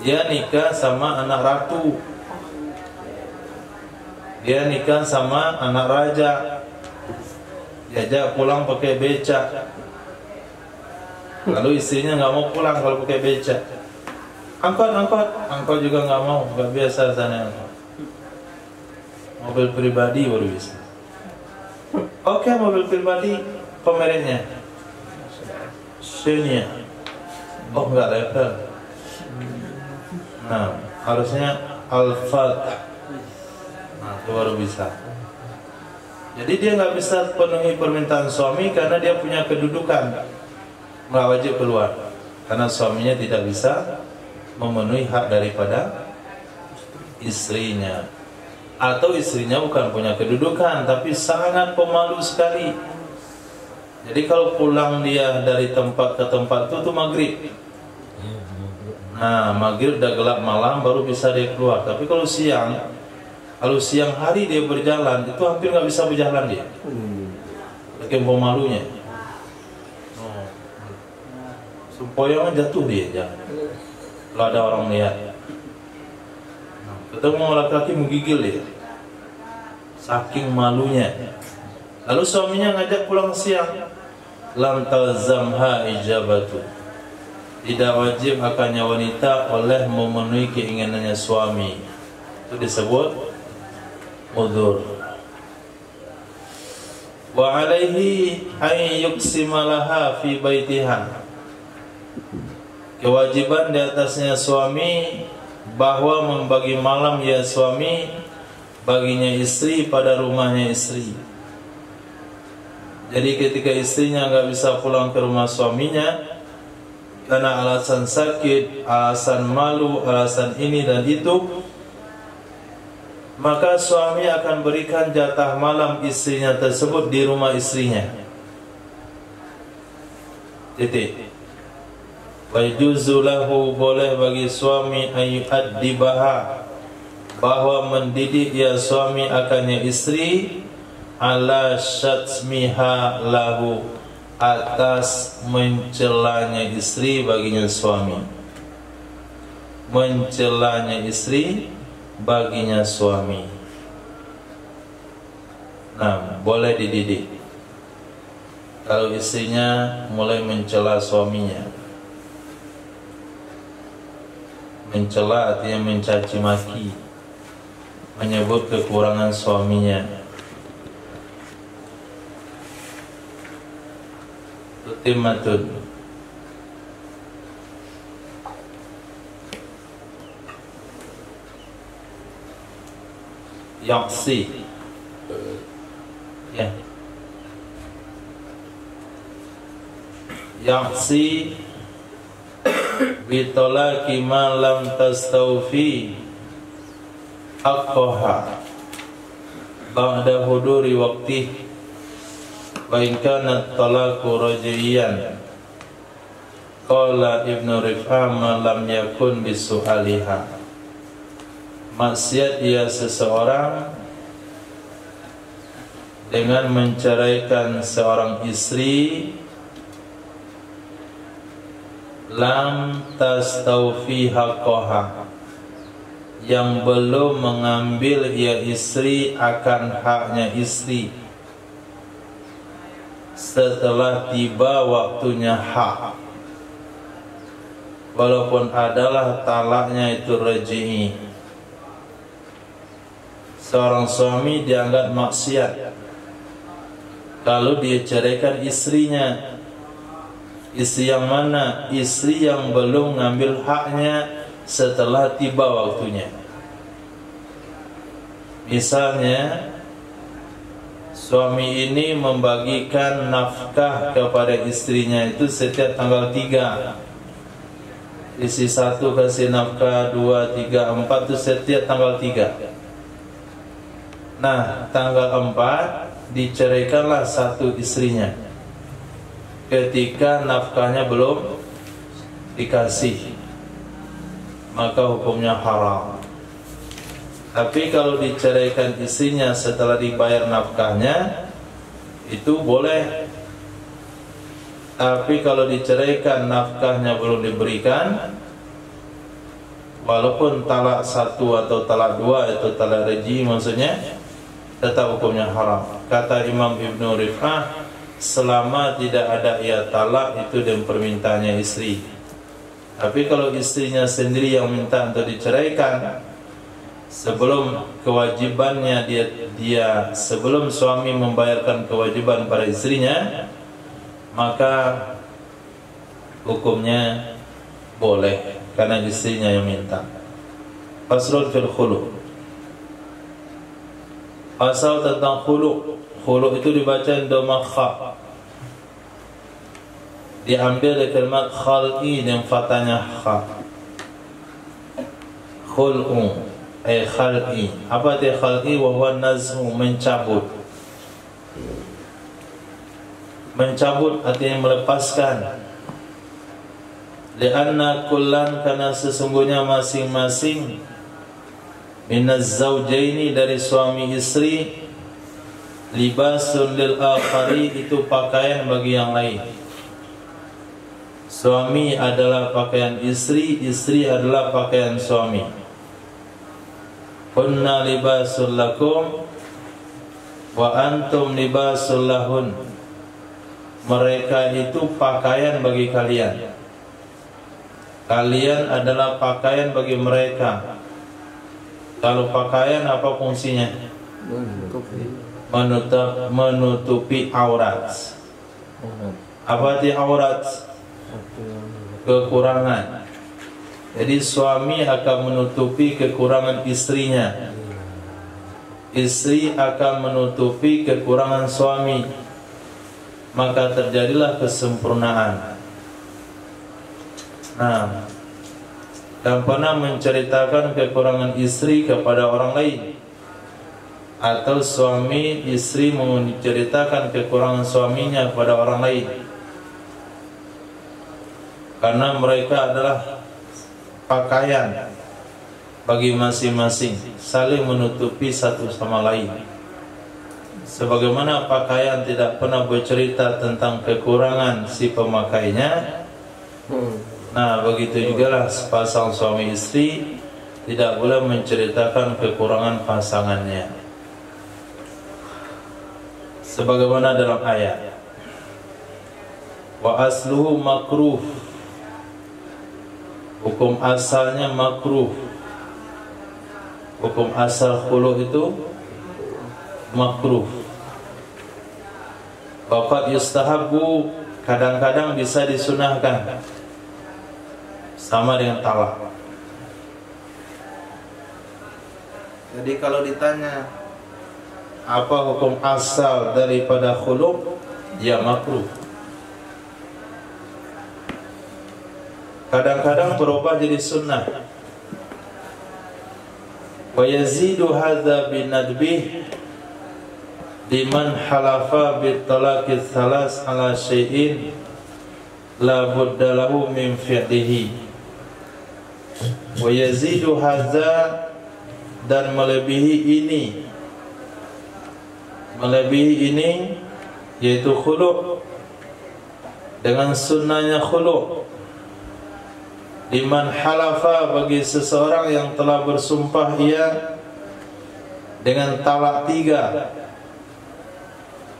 Dia nikah sama anak ratu, dia nikah sama anak raja, diajak pulang pakai becak, lalu istrinya nggak mau pulang kalau pakai becak. Angkot juga nggak mau, nggak biasa sana. Mobil pribadi baru bisa. Oke, mobil pribadi, pemereknya Xenia. Oh, nggak level. Nah, harusnya Al-Fat. Nah, itu baru bisa. Jadi dia nggak bisa penuhi permintaan suami karena dia punya kedudukan, nggak wajib keluar karena suaminya tidak bisa memenuhi hak daripada istrinya. Atau istrinya bukan punya kedudukan tapi sangat pemalu sekali. Jadi kalau pulang dia dari tempat ke tempat itu maghrib. Nah, maghrib udah gelap malam baru bisa dia keluar. Tapi kalau siang hari dia berjalan, itu hampir nggak bisa berjalan dia. Saking pemalunya. Sempoyongan jatuh dia jalan. Kalau ada orang lihat. Ketemu laki-laki menggigil dia. Saking malunya. Lalu suaminya ngajak pulang siang. Lam talzamha ijabatu. Tidak wajib akannya wanita oleh memenuhi keinginannya suami. Itu disebut udzur. Wa alaihi ay yuqsima laha fi baitiha. Kewajiban di atasnya suami bahwa membagi malam ya suami baginya istri pada rumahnya istri. Jadi ketika istrinya nggak bisa pulang ke rumah suaminya karena alasan sakit, alasan malu, alasan ini dan itu, maka suami akan berikan jatah malam istrinya tersebut di rumah istrinya. Titik. Wajuzu lahu, boleh bagi suami ayyu'addibaha, bahwa mendidik ya suami akannya istri, ala syatmiha lahu, atas mencelanya istri baginya suami. Mencelanya istri baginya suami. Nah, boleh dididik. Kalau istrinya mulai mencela suaminya. Mencela artinya mencaci maki, menyebut kekurangan suaminya. Tutimmatun. Yaksi. Ya. Yaksi bitolaki ma lam tastawfi haqqaha ba'da huduri waqti wa in kana talaqu raj'iyan. Qala Ibnu Rif'ah ma lam yakun bisu'aliha. Maksiat dia seseorang dengan menceraikan seorang istri lam tastawfi haqqaha, yang belum mengambil ia istri akan haknya istri setelah tiba waktunya hak, walaupun adalah talaknya itu raj'i. Seorang suami dianggap maksiat kalau dia ceraikan istrinya. Istri yang mana? Istri yang belum mengambil haknya setelah tiba waktunya. Misalnya, suami ini membagikan nafkah kepada istrinya itu setiap tanggal 3. Istri 1 kasih nafkah 2, 3, 4 itu setiap tanggal 3. Nah, tanggal 4 diceraikanlah satu istrinya ketika nafkahnya belum dikasih, maka hukumnya haram. Tapi kalau diceraikan istrinya setelah dibayar nafkahnya, itu boleh. Tapi kalau diceraikan nafkahnya belum diberikan, walaupun talak 1 atau talak 2 atau talak raj'i maksudnya, tetap hukumnya haram. Kata Imam Ibnu Rif'ah, selama tidak ada ia talak itu dan permintaannya istri. Tapi kalau istrinya sendiri yang minta untuk diceraikan, sebelum kewajibannya dia sebelum suami membayarkan kewajiban pada istrinya, maka hukumnya boleh karena istrinya yang minta. Faslun fil khulu'. Pasal tentang khulu'. Khulu' itu dibaca dhamma kha, diambil dari kalimat khal'i dan fathahnya kha. Khul'u khal'i. Apa dia khal'i? Wa huwa naz'u, mencabut. Mencabut artinya melepaskan. Lianna kullan, karena sesungguhnya masing-masing minaz zawjaini, dari suami istri, libasun lil akhari, itu pakaian bagi yang lain. Suami adalah pakaian istri, istri adalah pakaian suami. Kunna libasul lakum wa antum libasul lahun. Mereka itu pakaian bagi kalian, kalian adalah pakaian bagi mereka. Kalau pakaian apa fungsinya? Menutupi aurat. Apa arti aurat? Kekurangan. Jadi suami akan menutupi kekurangan istrinya, istri akan menutupi kekurangan suami, maka terjadilah kesempurnaan. Nah, dan pernah menceritakan kekurangan istri kepada orang lain, atau suami istri menceritakan kekurangan suaminya kepada orang lain, karena mereka adalah pakaian bagi masing-masing, saling menutupi satu sama lain. Sebagaimana pakaian tidak pernah bercerita tentang kekurangan si pemakainya, nah begitu jugalah sepasang suami istri tidak boleh menceritakan kekurangan pasangannya. Sebagaimana dalam ayat, wa asluhu makruh, hukum asalnya makruh. Hukum asal khulu itu makruh. Waqad yustahabu, kadang-kadang bisa disunahkan, sama dengan talak. Jadi kalau ditanya apa hukum asal daripada khulu', ya makruh. Kadang-kadang berubah jadi sunnah. Wa yazidu hadza binadbih liman halafa bitalaqi tsalas ala syai'in la budda lahu min fi'lihi. Wa yazidu hadza, dan melebihi ini yaitu khulu' dengan sunnahnya khulu', liman halafa, bagi seseorang yang telah bersumpah ia dengan talak 3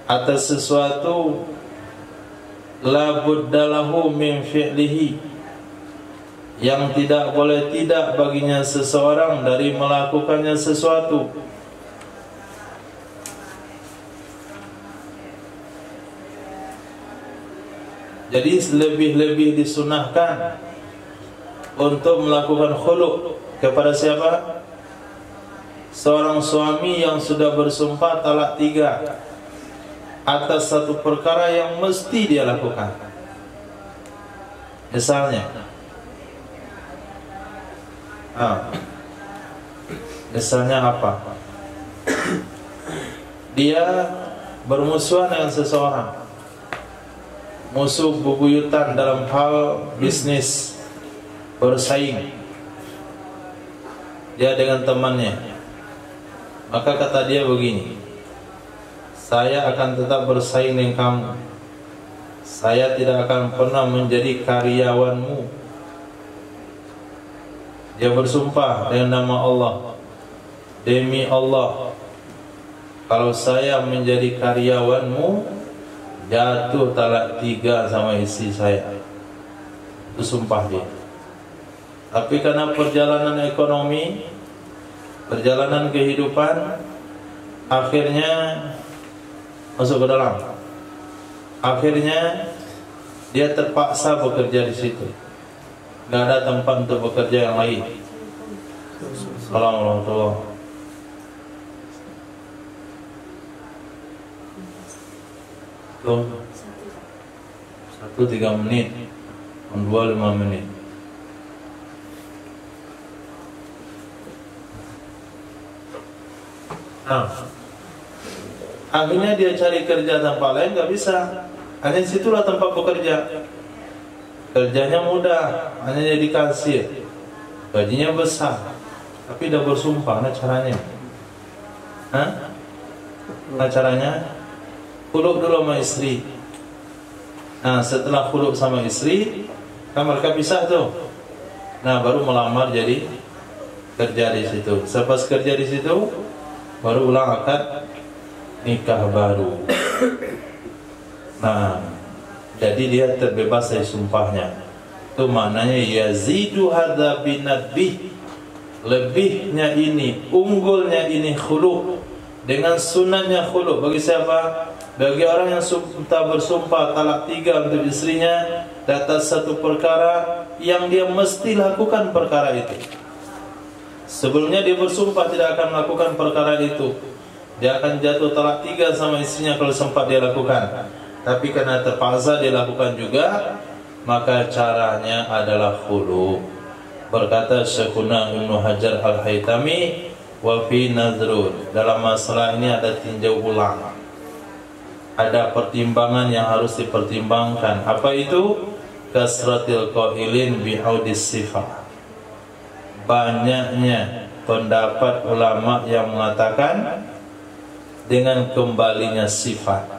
atas sesuatu, la budda lahu min fi'lihi, yang tidak boleh tidak baginya seseorang dari melakukannya sesuatu. Jadi lebih-lebih disunahkan untuk melakukan khulu' kepada siapa? Seorang suami yang sudah bersumpah talak 3 atas satu perkara yang mesti dia lakukan. Misalnya apa? Dia bermusuhan dengan seseorang, musuh bebuyutan dalam hal bisnis, bersaing dia dengan temannya. Maka kata dia begini, saya akan tetap bersaing dengan kamu, saya tidak akan pernah menjadi karyawanmu. Dia bersumpah dengan nama Allah, demi Allah, kalau saya menjadi karyawanmu, jatuh talak 3 sama istri saya. Itu sumpah dia. Tapi karena perjalanan ekonomi, perjalanan kehidupan, akhirnya masuk ke dalam. Akhirnya dia terpaksa bekerja di situ. Gak ada tempat untuk bekerja yang lain. Assalamualaikum. Tuh 1-3 menit, 2-5 menit. Akhirnya dia cari kerja tempat lain, gak bisa. Hanya situlah tempat bekerja. Kerjanya mudah, hanya jadi kasir, gajinya besar, tapi udah bersumpah. Nah caranya, khulu' dulu sama istri. Nah setelah khulu' sama istri, kan mereka pisah tuh. Nah baru melamar jadi kerja di situ. Selepas kerja di situ, baru ulang akad nikah baru. Nah jadi dia terbebas dari sumpahnya. Itu maknanya yazidu hadza binadbih, lebihnya ini, unggulnya ini khulu' dengan sunahnya khulu'. Bagi siapa? Bagi orang yang bersumpah talak 3 untuk istrinya atas satu perkara yang dia mesti lakukan perkara itu. Sebelumnya dia bersumpah tidak akan melakukan perkara itu, dia akan jatuh talak 3 sama istrinya kalau sempat dia lakukan. Tapi karena terpaksa dilakukan juga, maka caranya adalah khulu'. Berkata Syekhuna Ibnu Hajar Al-Haytami, wa fi nazrun, dalam masalah ini ada tinjau ulang, ada pertimbangan yang harus dipertimbangkan. Apa itu? Kasratil qailin bi'audis sifat, banyaknya pendapat ulama yang mengatakan dengan kembalinya sifat.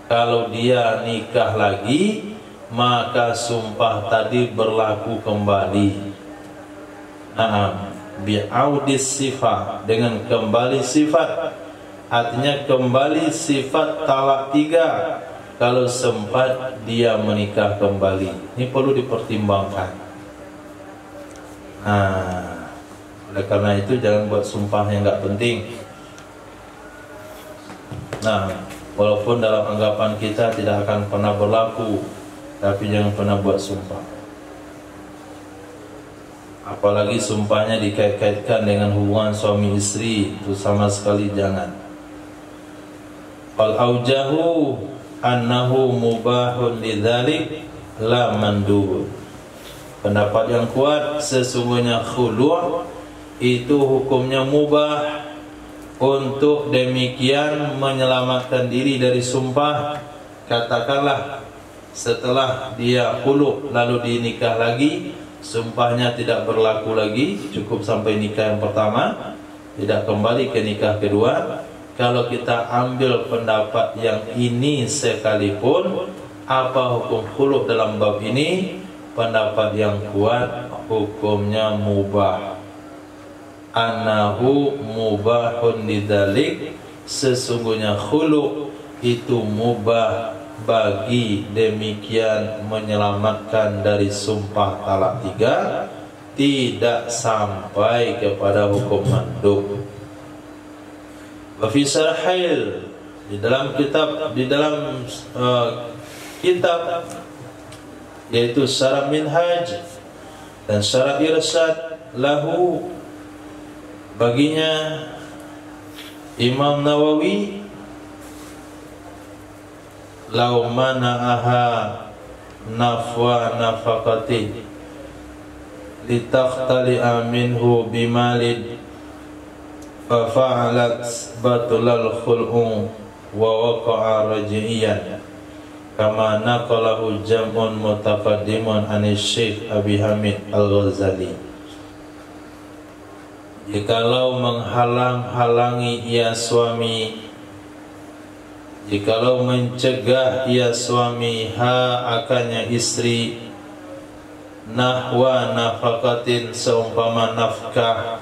Kalau dia nikah lagi, maka sumpah tadi berlaku kembali. Bi'audis sifat, dengan kembali sifat, artinya kembali sifat talak 3 kalau sempat dia menikah kembali. Ini perlu dipertimbangkan. Oleh karena itu jangan buat sumpah yang enggak penting. Walaupun dalam anggapan kita tidak akan pernah berlaku, tapi jangan pernah buat sumpah. Apalagi sumpahnya dikait-kaitkan dengan hubungan suami istri, itu sama sekali jangan. Al-aujahu annahu mubahun lidzalik la mandub. Pendapat yang kuat, sesungguhnya khulu' itu hukumnya mubah. Untuk demikian menyelamatkan diri dari sumpah, katakanlah setelah dia khulu lalu dinikah lagi, sumpahnya tidak berlaku lagi, cukup sampai nikah yang pertama, tidak kembali ke nikah kedua. Kalau kita ambil pendapat yang ini sekalipun, apa hukum khulu dalam bab ini? Pendapat yang kuat, hukumnya mubah. Anahu mubahun lidalik, sesungguhnya khulu itu mubah bagi demikian menyelamatkan dari sumpah talak 3, tidak sampai kepada hukum mandub. Wa fi sarhil, di dalam kitab yaitu Syarah Minhaj dan Syarah Irsyad lahu, baginya Imam Nawawi, lau mana'aha nafwa nafaqati litakhtali'a minhu bimalid fa fa'alat batulal khul'u wa waqa'a raj'iyan kama naqalahu jam'un mutaqaddimun anis Syekh Abi Hamid Al-Ghazali. Jikalau menghalang-halangi ia suami, jikalau mencegah ia suami akannya istri, nahwa nafakatin, seumpama nafkah.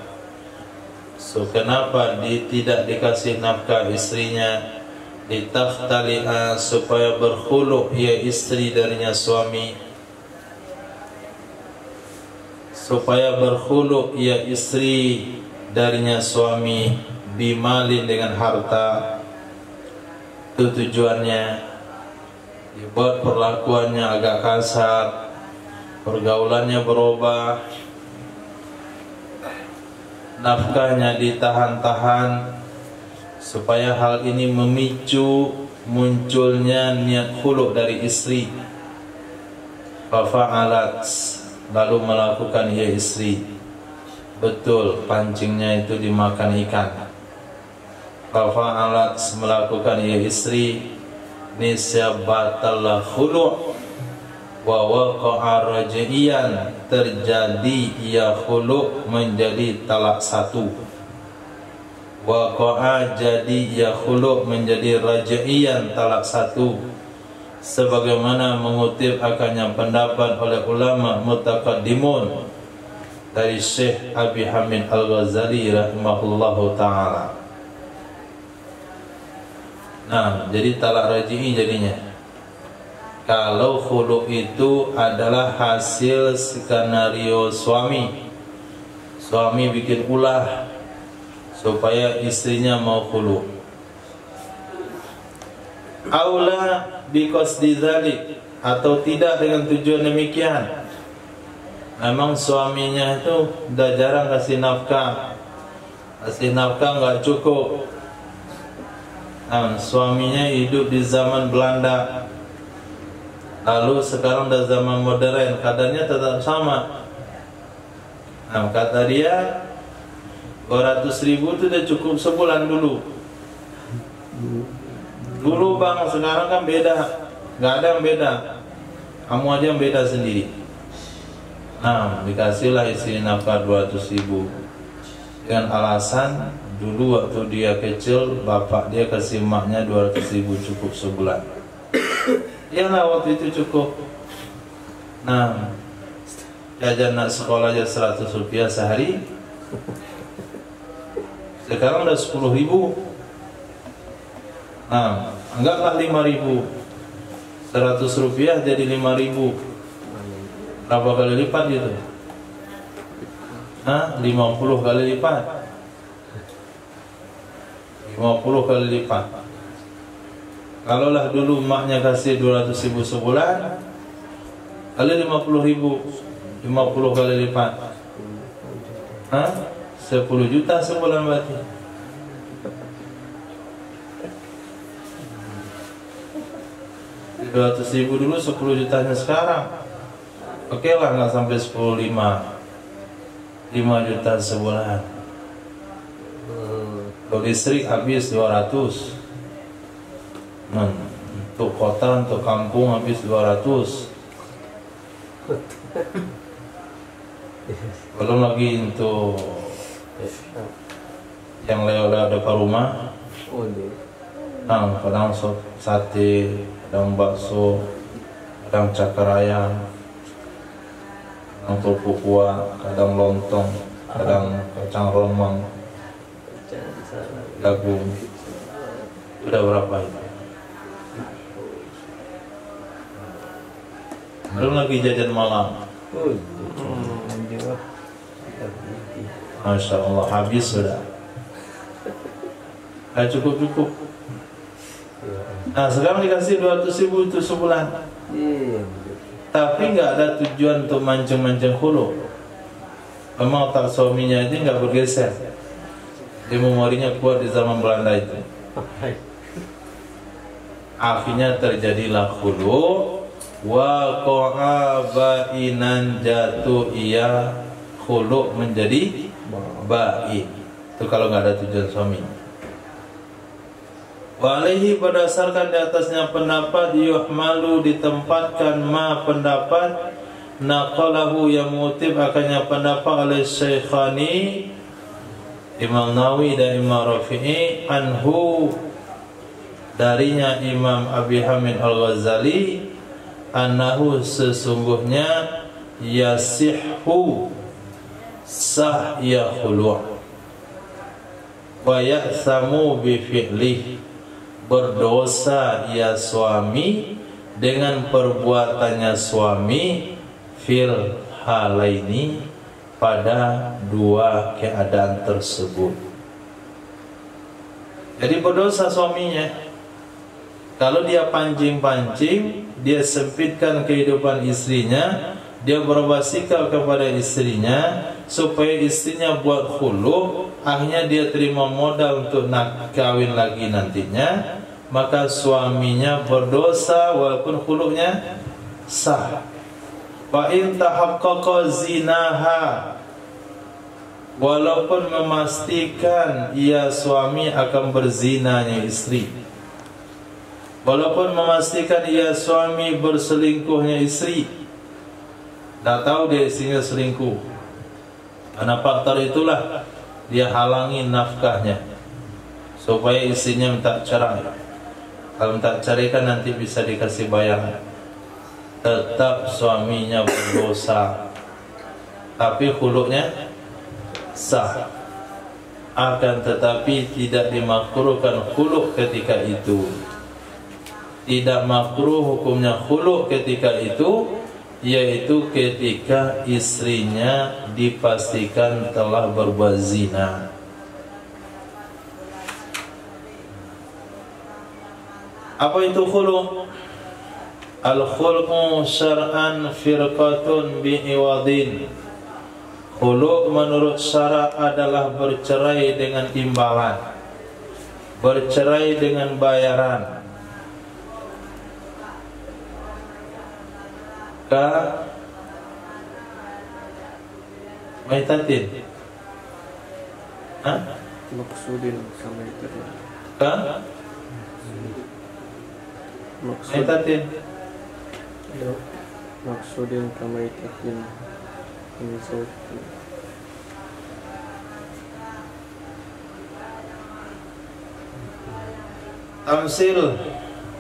So kenapa tidak dikasih nafkah istrinya? Ditaftali'a, supaya berkhulu ia istri darinya suami, supaya berkhulu ia istri darinya suami, bimalin, dengan harta. Itu tujuannya, dibuat perlakuannya agak kasar, pergaulannya berubah, nafkahnya ditahan-tahan, supaya hal ini memicu munculnya niat khulu dari istri. Fafa'alat, lalu melakukan ia istri. Betul, pancingnya itu dimakan ikan. Fafa'alat, melakukan ia istri, nisya batallah khulu' wa waqa'a raj'iyan, terjadi ia khulu' menjadi talak 1. Waqa'a, jadi ia khulu' menjadi raj'iyan, talak 1, sebagaimana mengutip akannya pendapat oleh ulama mutaqaddimun dari Syekh Abi Hamid Al-Ghazali rahimahullahu ta'ala. Nah, jadi talak raj'i jadinya kalau khulu' itu adalah hasil skenario suami. Suami bikin ulah supaya istrinya mau khulu'. Aula biqasdi dzalik, atau tidak dengan tujuan demikian. Memang suaminya itu udah jarang kasih nafkah nggak cukup. Suaminya hidup di zaman Belanda, lalu sekarang udah zaman modern, kadarnya tetap sama. Kata dia 200.000 itu udah cukup sebulan dulu bang, sekarang kan beda, nggak ada yang beda, kamu aja yang beda sendiri. Dikasihlah istri nafkah 200.000 dengan alasan dulu waktu dia kecil bapak dia kasih maknya 200.000 cukup sebulan. Iyalah, waktu itu cukup. Jajan nak sekolah aja 100 rupiah sehari, sekarang udah 10.000. Anggaplah 5.000, 100 rupiah jadi 5.000. Berapa kali lipat gitu? 50 kali lipat. 50 kali lipat. Kalaulah dulu maknya kasih 200.000 sebulan, kali 50.000, 50 kali lipat, 10 juta sebulan berarti. Di 200.000 dulu, 10 jutanya sekarang. Oke lah, nggak sampai 10, 5 juta sebulan. Kalau listrik habis 200. Untuk kota, untuk kampung habis 200. Belum lagi untuk yang lewat depan rumah. Kadang sate, kadang bakso, kadang cakar ayam, kadang kerupuk kuah, kadang lontong, kadang kacang romang, jagung. Udah berapa itu? Belum lagi jajan malam. Masya Allah, habis sudah. Cukup. Nah sekarang dikasih 200.000 itu sebulan. Tapi nggak ada tujuan untuk mancing-mancing hulu. Memang otak suaminya itu nggak bergeser. Dia memorinya kuat di zaman Belanda itu. Akhirnya terjadilah hulu. Waqa'a ba'inan, jatuh ia khulu menjadi ba'i. Itu kalau nggak ada tujuan suami. Walihi, berdasarkan di atasnya pendapat, yuhmalu, ditempatkan ma pendapat, naqalahu yang mengutip akannya pendapat oleh Syekhani Imam Nawawi dan Imam Rafi'i, anhu darinya Imam Abi Hamid Al-Ghazali, annahu sesungguhnya yasihhu sah ya khulu' wa ya'samu bi fi'lih, berdosa ya suami dengan perbuatannya suami, fil halaini, pada dua keadaan tersebut. Jadi berdosa suaminya kalau dia pancing-pancing, dia sempitkan kehidupan istrinya, dia berubah sikap kepada istrinya supaya istrinya buat khulu, akhirnya dia terima modal untuk nak kawin lagi nantinya, maka suaminya berdosa walaupun khulunya sah. Wa in tahaqqaqa zinaha, walaupun memastikan ia suami akan berzinanya istri, walaupun memastikan ia suami berselingkuhnya istri, tak tahu dia istrinya selingkuh, karena faktor itulah dia halangi nafkahnya supaya istrinya minta cerai. Kalau minta cerai kan nanti bisa dikasih bayaran. Tetap suaminya berdosa, tapi khulunya sah. Akan tetapi tidak dimakruhkan khulu ketika itu. Tidak makruh hukumnya khulu ketika itu, yaitu ketika istrinya dipastikan telah berbuat zina. Apa itu khulu? Al-khul'u syar'an firqatun bi'iwadin. Khulu' menurut syara' adalah bercerai dengan imbalan, bercerai dengan bayaran. Maitatin, maksudin sama itu. Maitatin, maksudin sama itu. Tamsil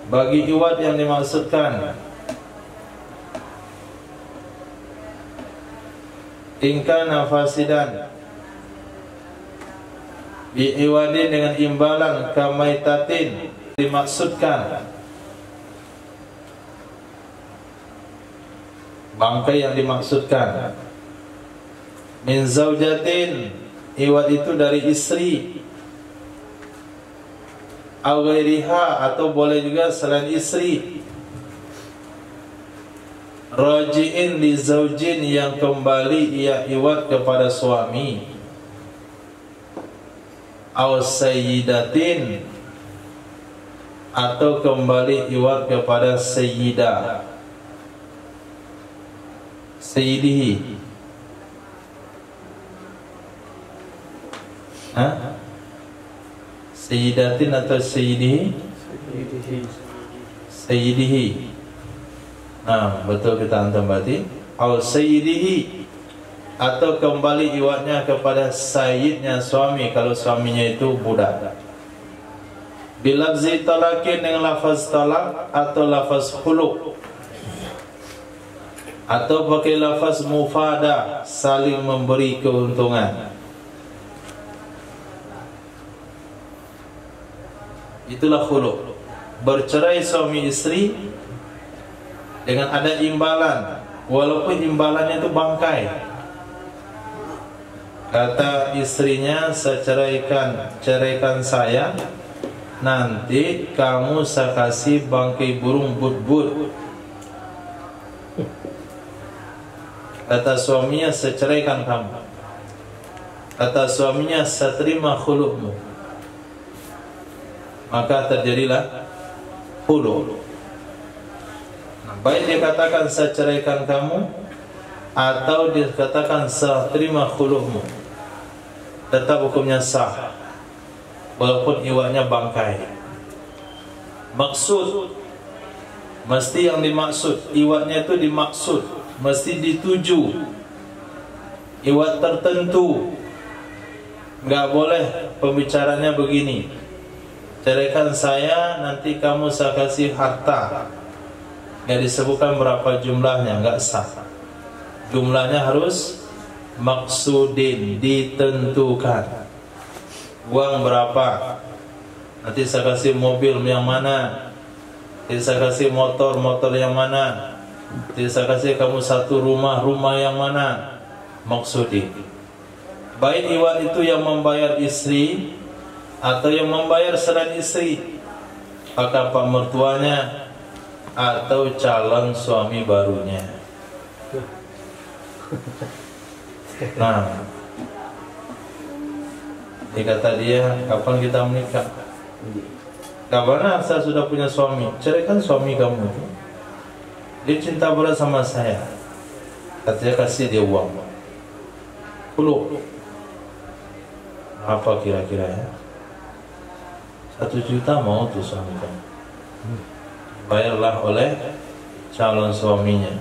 bagi iwad yang dimaksudkan, ingkana fasidan, bi'iwadin dengan imbalan, kamaitatin dimaksudkan bangkai yang dimaksudkan, min zaujatin, iwad itu dari istri, aw ghairiha, atau boleh juga selain istri, raji'in li zaujin, yang kembali ia iwad kepada suami, aw sayyidatin, atau kembali iwad kepada sayyidah, sayyidihi. Sayyidatin atau sayyidihi? sayyidihi. Nah, betul kita antum berarti au sayyidihi, atau kembali iwatnya kepada sayyidnya suami kalau suaminya itu budak. Bilafzi talakin, dengan lafaz talak atau lafaz khulu', atau pakai lafaz mufada, saling memberi keuntungan. Itulah khulu'. Bercerai suami istri dengan ada imbalan, walaupun imbalannya itu bangkai. Kata istrinya, ceraikan saya, nanti kamu saya kasih bangkai burung but-but. Kata suaminya, saya ceraikan kamu. Kata suaminya, saya terima khulu'mu. Maka terjadilah khulu'. Nah, baik dia katakan saya ceraikan kamu, atau dia katakan saya terima khulu'mu, tetap hukumnya sah, walaupun iwatnya bangkai. Maksud, mesti yang dimaksud, iwatnya itu dimaksud, mesti dituju iwat tertentu. Nggak boleh pembicaranya begini, ceraikan saya, nanti kamu saya kasih harta. Nggak disebutkan berapa jumlahnya, nggak sah. Jumlahnya harus maksudin, ditentukan. Uang berapa, nanti saya kasih mobil yang mana, nanti saya kasih motor yang mana, nanti saya kasih kamu satu rumah yang mana. Maksudin. Baik iwat itu yang membayar istri atau yang membayar selain istri, maka pak mertuanya atau calon suami barunya. Nah, dia kata dia, kapan kita menikah? Kapan saya sudah punya suami? Ceraikan suami kamu. Dia cinta berat sama saya. Katanya kasih dia uang. Khulu'. Apa kira-kira ya? 1 juta mau tuh suami kamu. Bayarlah oleh calon suaminya.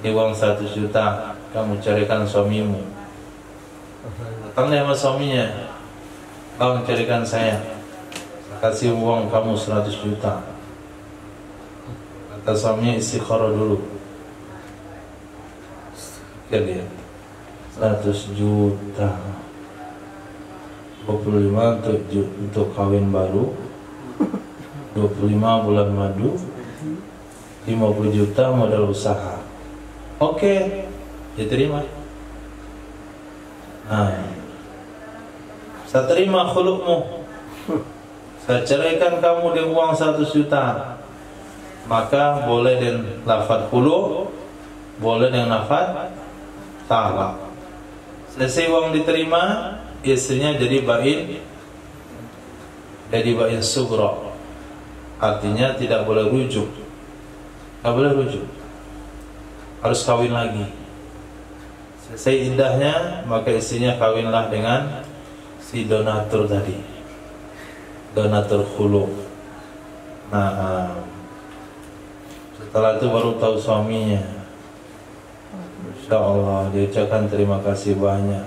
Di uang 1 juta kamu carikan suamimu. Datangnya sama suaminya, bang carikan saya, kasih uang kamu 100 juta. Kata suaminya, istikharah dulu. Pikir dia, 100 juta 25 untuk kawin baru, 25 bulan madu, 50 juta modal usaha. Oke, diterima. Nah, saya terima khulu'mu, saya ceraikan kamu dengan uang 100 juta. Maka boleh dengan lafaz khulu', boleh dengan lafaz talak. Selesai uang diterima, istrinya jadi bain sugra. Artinya tidak boleh rujuk. Tidak boleh rujuk, harus kawin lagi. Selesai iddahnya, maka istrinya kawinlah dengan si donatur tadi, donatur khulu'. Nah, setelah itu baru tahu suaminya. Insya Allah dia ucapkan terima kasih banyak.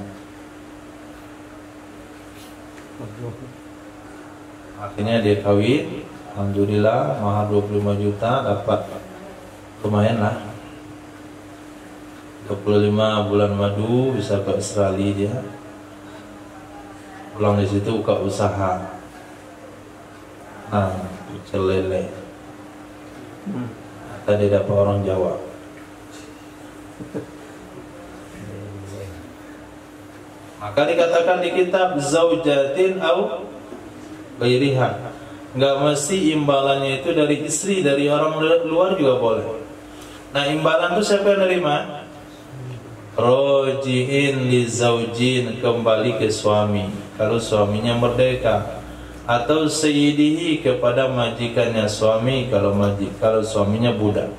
Akhirnya dia kawin, alhamdulillah, mahar 25 juta dapat. Lumayan lah, 25 bulan madu bisa ke Australia dia. Pulang di situ buka usaha. Nah, pecel lele. Tadi dapat orang Jawa. Maka dikatakan di kitab zaujatin au ghairiha. Enggak mesti imbalannya itu dari istri, dari orang luar juga boleh. Nah, imbalan itu siapa yang nerima? Roji'in li zaujin, kembali ke suami kalau suaminya merdeka, atau sayyidihi, kepada majikannya suami kalau suaminya budak.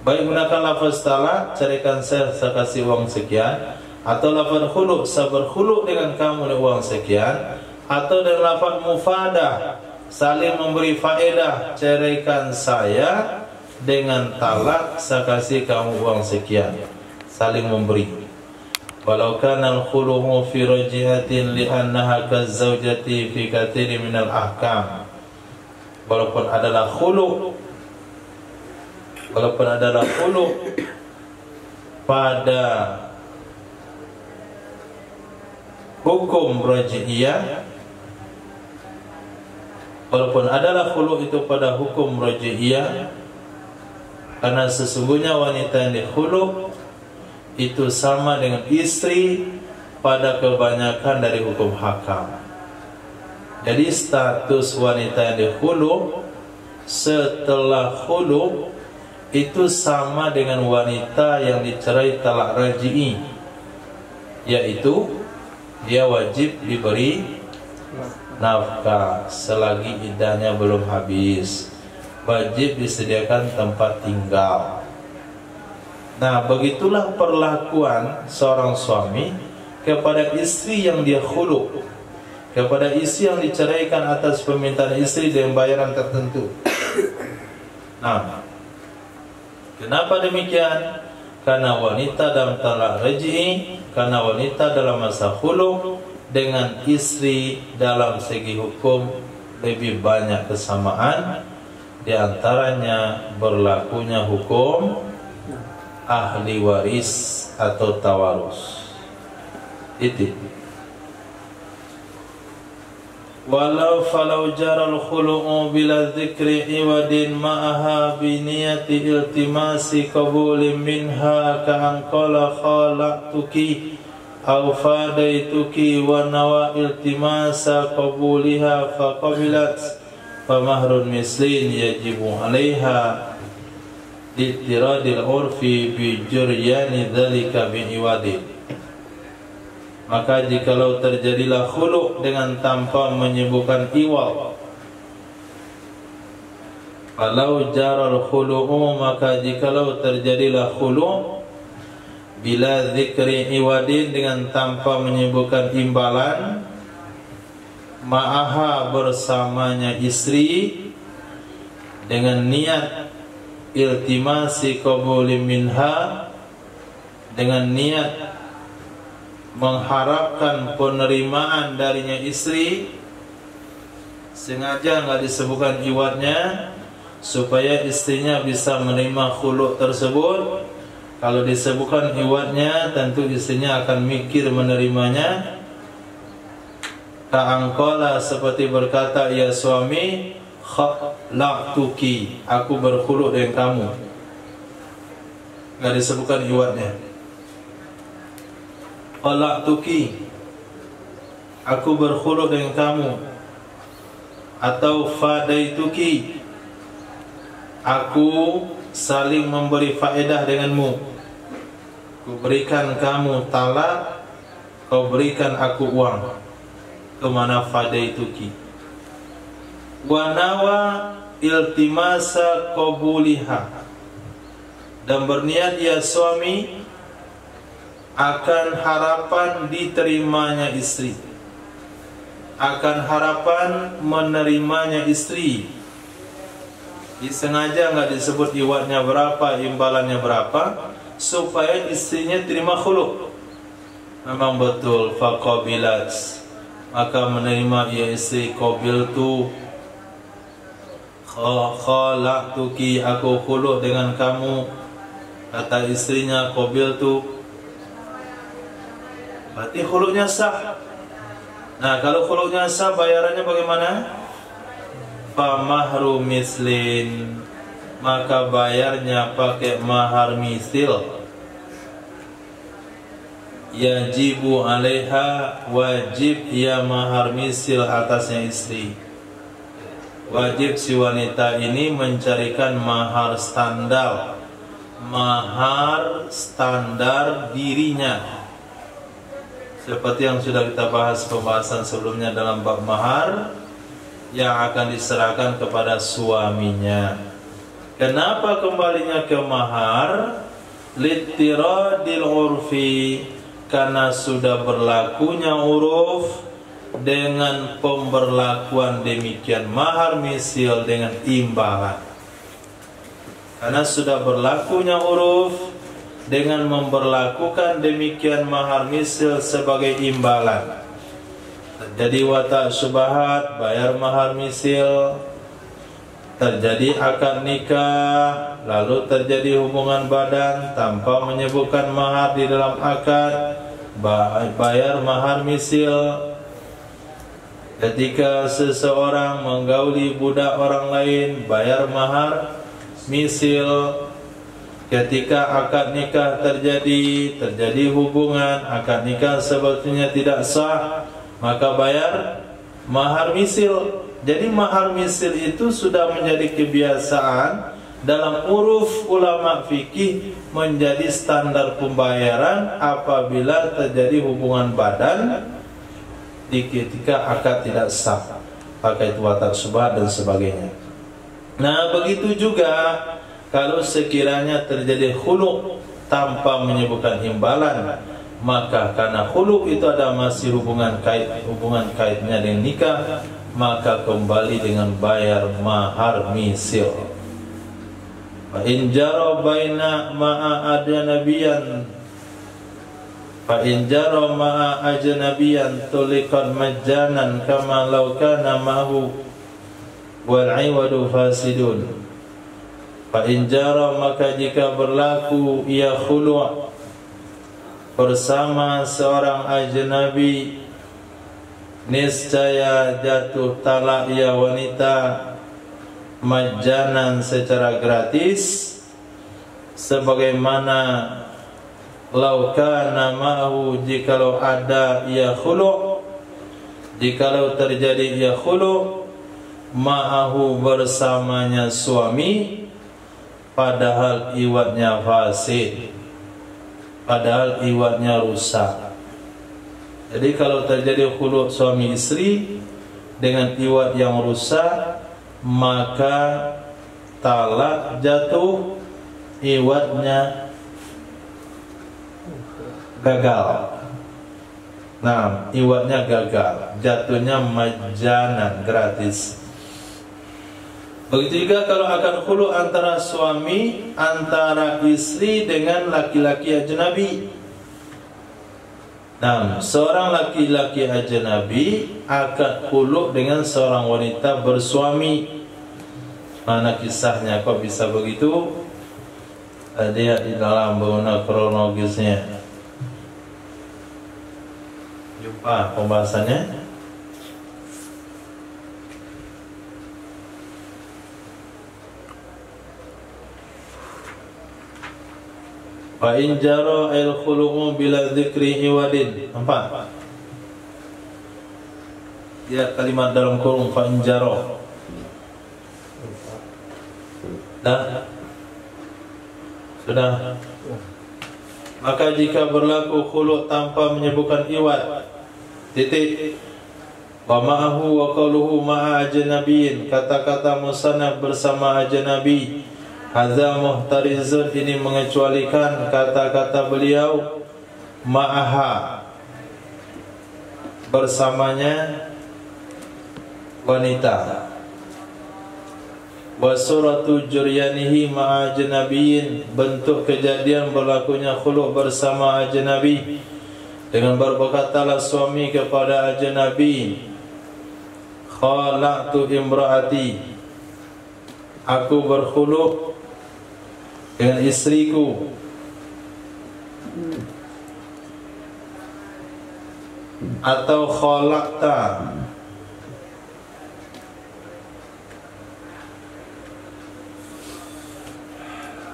Baik gunakan lafaz talak, ceraikan saya kasih uang sekian, atau lafaz khulu', saya berkhulu' dengan kamu dengan uang sekian, atau dengan lafaz mufadah, saling memberi faedah, ceraikan saya dengan talak, saya kasih kamu uang sekian. Saling memberi. Walau kana al-khulu'u fi rajihatin li'annaha kazaujati fi katsirin minal ahkam. Walaupun adalah khulu' pada hukum raj'iyah, walaupun adalah khulu' itu pada hukum raj'iyah, karena sesungguhnya wanita yang dikhulu' itu sama dengan istri pada kebanyakan dari hukum hakam. Jadi status wanita yang dikhulu' setelah khulu' itu sama dengan wanita yang dicerai talak raj'i, yaitu dia wajib diberi nafkah selagi iddahnya belum habis, wajib disediakan tempat tinggal. Nah, begitulah perlakuan seorang suami kepada istri yang dia khulu', kepada istri yang diceraikan atas permintaan istri dengan bayaran tertentu. Nah, kenapa demikian? Karena wanita dalam talak raj'i, karena wanita dalam masa khulu' dengan istri dalam segi hukum lebih banyak kesamaan, di antaranya berlakunya hukum ahli waris atau tawarus. Itu. Walau falau jaral khulu'u bila dzikri iwadin ma'aha bi niyati iltimasi qabulin minha ka'an qala khalaqtuki aw fadaituki wa nawa iltimasa qabuliha faqabilat fa mahrun mislin yajibu 'alaiha littiradil urfi bi juryani dzalika bi iwadin. Maka jikalau terjadilah khulu' dengan tanpa menyebutkan iwad, kalau jaral khulu'u, maka jikalau terjadilah khulu' bila zikri iwadin, dengan tanpa menyebutkan imbalan, ma'aha bersamanya istri, dengan niat iltimasi qabuli minha, dengan niat mengharapkan penerimaan darinya istri, sengaja enggak disebutkan iwadnya supaya istrinya bisa menerima khulu' tersebut. Kalau disebutkan iwadnya, tentu istrinya akan mikir menerimanya. Ka'angkola, seperti berkata, ya suami, khalaqtuki, aku berkhulu' dengan kamu. Enggak disebutkan iwadnya. Khalaqtuki, aku berkhulu' dengan kamu. Atau fadaituki, aku saling memberi faedah denganmu. Ku berikan kamu talak, kau berikan aku uang. Kemana fadaituki? Wa nawa iltimasa qabuliha, dan berniat ya suami akan harapan diterimanya istri, akan harapan menerimanya istri. Disengaja nggak disebut iwadnya berapa, imbalannya berapa, supaya istrinya terima khulu'. Memang betul faqabilat, maka menerima ya istri. Qabiltu, khalaqtuki, aku khulu' dengan kamu. Kata istrinya qabiltu, berarti khulu'nya sah. Nah, kalau khulu'nya sah, bayarannya bagaimana? Fa mahru mislin, maka bayarnya pakai mahar misil. Yajibu 'alaiha, wajib ya mahar misil atasnya istri. Wajib si wanita ini mencarikan mahar standar, mahar standar dirinya. Seperti yang sudah kita bahas pembahasan sebelumnya dalam bab mahar, yang akan diserahkan kepada suaminya. Kenapa kembalinya ke mahar? Littiradil urfi, karena sudah berlakunya uruf dengan pemberlakuan demikian mahar misil dengan imbalan. Karena sudah berlakunya uruf dengan memberlakukan demikian mahar misil sebagai imbalan. Terjadi watak syubhat, bayar mahar misil. Terjadi akad nikah, lalu terjadi hubungan badan tanpa menyebutkan mahar di dalam akad, bayar mahar misil. Ketika seseorang menggauli budak orang lain, bayar mahar misil. Ketika akad nikah terjadi hubungan, akad nikah sebetulnya tidak sah, maka bayar mahar misil. Jadi mahar misil itu sudah menjadi kebiasaan dalam uruf ulama fikih, menjadi standar pembayaran apabila terjadi hubungan badan di ketika akad tidak sah, pakai watak syubhat dan sebagainya. Nah, begitu juga kalau sekiranya terjadi khulu tanpa menyebutkan imbalan, maka karena khulu itu ada masih hubungan kaitnya dengan nikah, maka kembali dengan bayar mahar misil. Fa in jara baina ma'a ajnabiyan fa in jara ma'a ajnabiyan tuliqan majjanan kama law kana ma'hu wal 'iwadu fasidun. Fa in jara, maka jika berlaku ia khulu' bersama seorang ajnabi, niscaya jatuh talak ia wanita majjanan secara gratis, sebagaimana laukana ma'hu, jikalau ada ia khulu', jikalau terjadi ia khulu' ma'ahu bersamanya suami, padahal iwadnya fasid, padahal iwadnya rusak. Jadi kalau terjadi khulu' suami istri dengan iwad yang rusak, maka talak jatuh, iwadnya gagal. Nah, iwadnya gagal, jatuhnya majjanan, gratis. Begitu juga kalau akan khulu' antara suami, antara istri dengan laki-laki ajnabi. Nah, seorang laki-laki ajnabi akad khulu' dengan seorang wanita bersuami. Mana kisahnya kok bisa begitu? Dia di dalam bangunan kronologisnya. Jumpa pembahasannya. Fa in jara al khulu'u bila dzikri iwadin. Nampak? Lihat kalimat dalam kurung fa in jara. Dah? Sudah. Maka jika berlaku khulu' tanpa menyebutkan iwad, titik, wa ma'ahu wa qaluhu ma'a ajnabiyyin, kata-kata musannaf bersama ajnabi, hadza muhtarizun, ini mengecualikan kata-kata beliau ma'aha, bersamanya wanita, wa suratu juryanihi ma'a ajnabiyyin, bentuk kejadian berlakunya khulu' bersama ajnabi, dengan berkatalah suami kepada ajnabi, khala'tu imra'ati, aku berkhulu' dengan istriku. Atau khalaqta,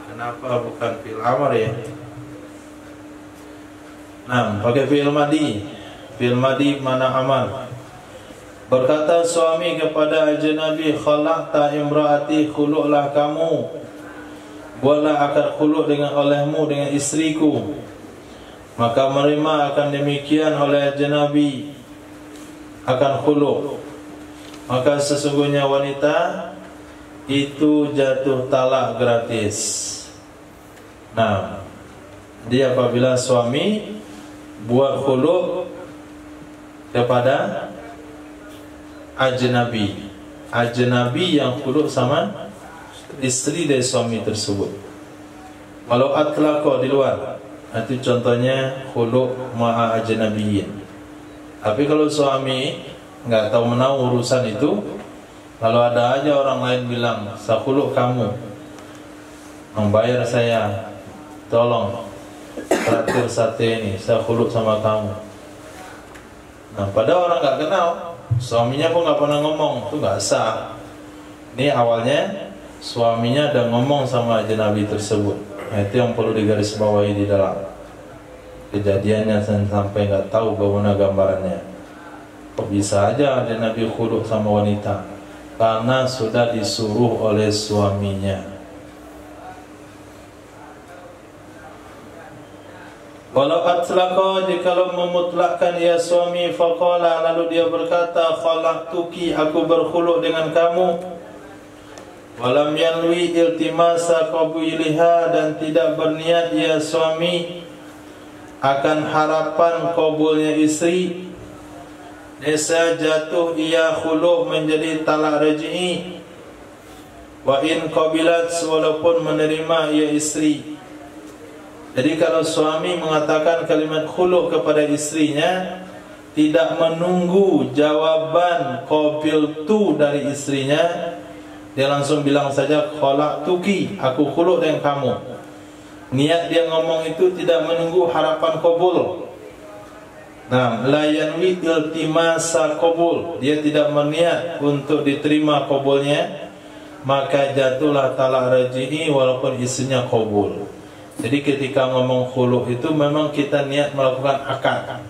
kenapa bukan fi'il amr ya? Nah, pakai fi'il madhi. Fi'il madhi mana amal. Berkata suami kepada ajnabi, khalaqta imraati, khulu'lah kamu, buatlah akad khulu' dengan olehmu dengan istriku. Maka menerima akan demikian oleh ajnabi, akan khulu'. Maka sesungguhnya wanita itu jatuh talak gratis. Nah, dia apabila suami buat khulu' kepada ajnabi. Ajnabi yang khuluk sama istri dari suami tersebut. Walau atlaqa di luar, itu contohnya khuluk ma'a ajnabiyyin. Tapi kalau suami nggak tahu menahu urusan itu, kalau ada aja orang lain bilang, saya khuluk kamu, membayar saya, tolong traktir sate ini, saya khuluk sama kamu. Nah, pada orang nggak kenal, suaminya pun nggak pernah ngomong, itu nggak sah. Ini awalnya suaminya ada ngomong sama ajnabi tersebut. Nah, itu yang perlu digarisbawahi di dalam kejadiannya, sampai nggak tahu bagaimana gambarannya. Kok bisa aja ajnabi khuluk sama wanita? Karena sudah disuruh oleh suaminya. Walau atlaqa, jikalau memutlakkan ia suami, faqala, lalu dia berkata, khalaqtuki, aku berkhuluk dengan kamu. Walam yanwi iltimasa qabuliha, dan tidak berniat ia suami akan harapan qabulnya istri. Nesa jatuh ia khuluk menjadi talak raj'i. Wa in qabilat, walaupun menerima ia istri. Jadi kalau suami mengatakan kalimat khuluk kepada istrinya, tidak menunggu jawaban qabiltu dari istrinya, dia langsung bilang saja khalaqtuki, aku khuluk dengan kamu. Niat dia ngomong itu tidak menunggu harapan qabul. Nah, la yanwi iltimasa qabul, dia tidak berniat untuk diterima qabulnya, maka jatuhlah talak raj'i walaupun istrinya qabul. Jadi ketika ngomong khuluk itu memang kita niat melakukan akad.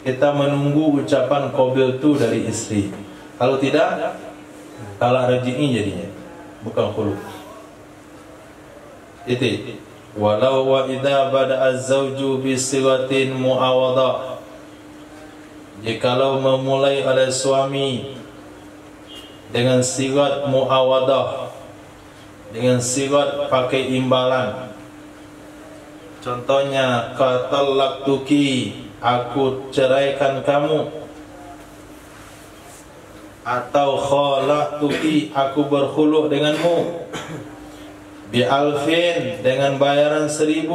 Kita menunggu ucapan qabiltu dari istri. Kalau tidak, talak raj'i jadinya, bukan khuluk. Itu. Walau wa idza bada'a az-zawju bi sigatin mu'awadhah. Jikalau memulai oleh suami dengan sigat mu'awadhah, dengan sigat pakai imbalan. Contohnya, qatalaqtuki, aku ceraikan kamu. Atau khalaqtuki, aku berkhuluk denganmu. Bi alfin, dengan bayaran 1000.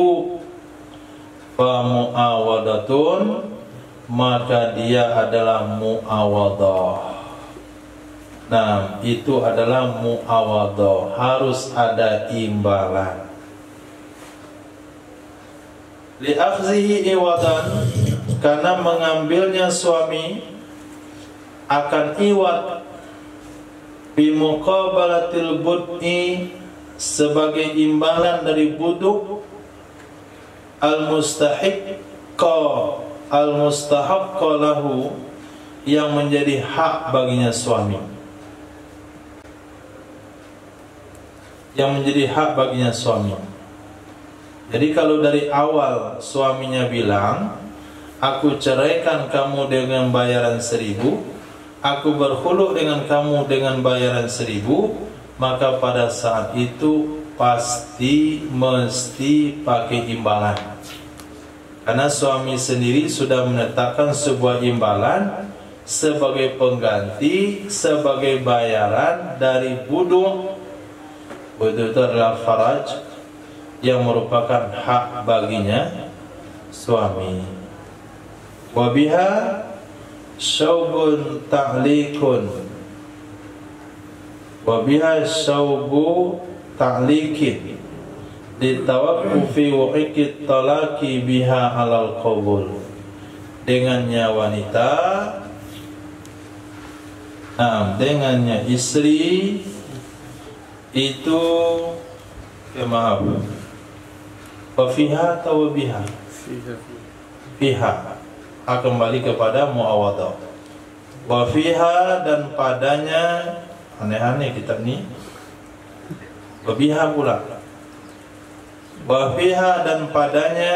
Fa mu'awadatun, maka dia adalah mu'awadah. Nah, itu adalah mu'awadah, harus ada imbalan. Li'akhzihi iwadan, karena mengambilnya suami akan iwad, bimuqabalatil bud'i, sebagai imbalan dari buduk, al-mustahaqqa lahu, yang menjadi hak baginya suami, yang menjadi hak baginya suami. Jadi kalau dari awal suaminya bilang, aku ceraikan kamu dengan bayaran 1000, aku berkhuluk dengan kamu dengan bayaran 1000, maka pada saat itu pasti mesti pakai imbalan. Karena suami sendiri sudah menetapkan sebuah imbalan sebagai pengganti, sebagai bayaran dari buduk. Buduk itu adalah faraj, yang merupakan hak baginya suami. Wabiha syaubun ta'likun, wabiha syaubu ta'likin, ditawakkufi wa'ikit talaki biha alal qabul. Dengannya wanita, dengannya istri itu, maaf, wafiha atau wabiha? Fiha, kembali kepada muawadah. Wafiha, dan padanya, aneh-aneh kitab ni. Wabiha pula. Wafiha, dan padanya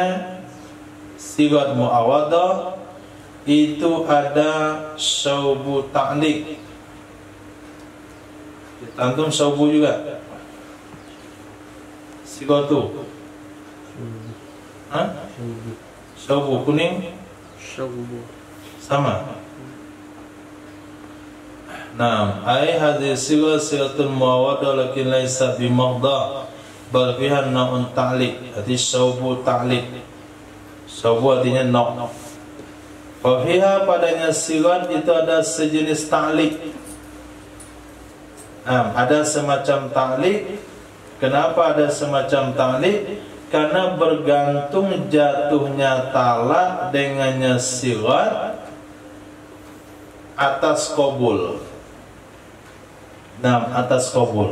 sigat muawadah itu ada syaubu ta'lik. Antum syaubu juga. Sigatu. Syaubu kuning. Syaubu Sama. Naam, ai hadhihi sigatun muawadah lakin laysa bimaghdah bal fiha naun ta'liq. Arti syaubu ta'liq. Syaubu artinya nak. Fa fiha padanya sigat itu ada sejenis ta'liq. Ada semacam ta'liq. Kenapa ada semacam ta'liq? Karena bergantung jatuhnya talak dengannya sigat atas qabul. Atas qabul.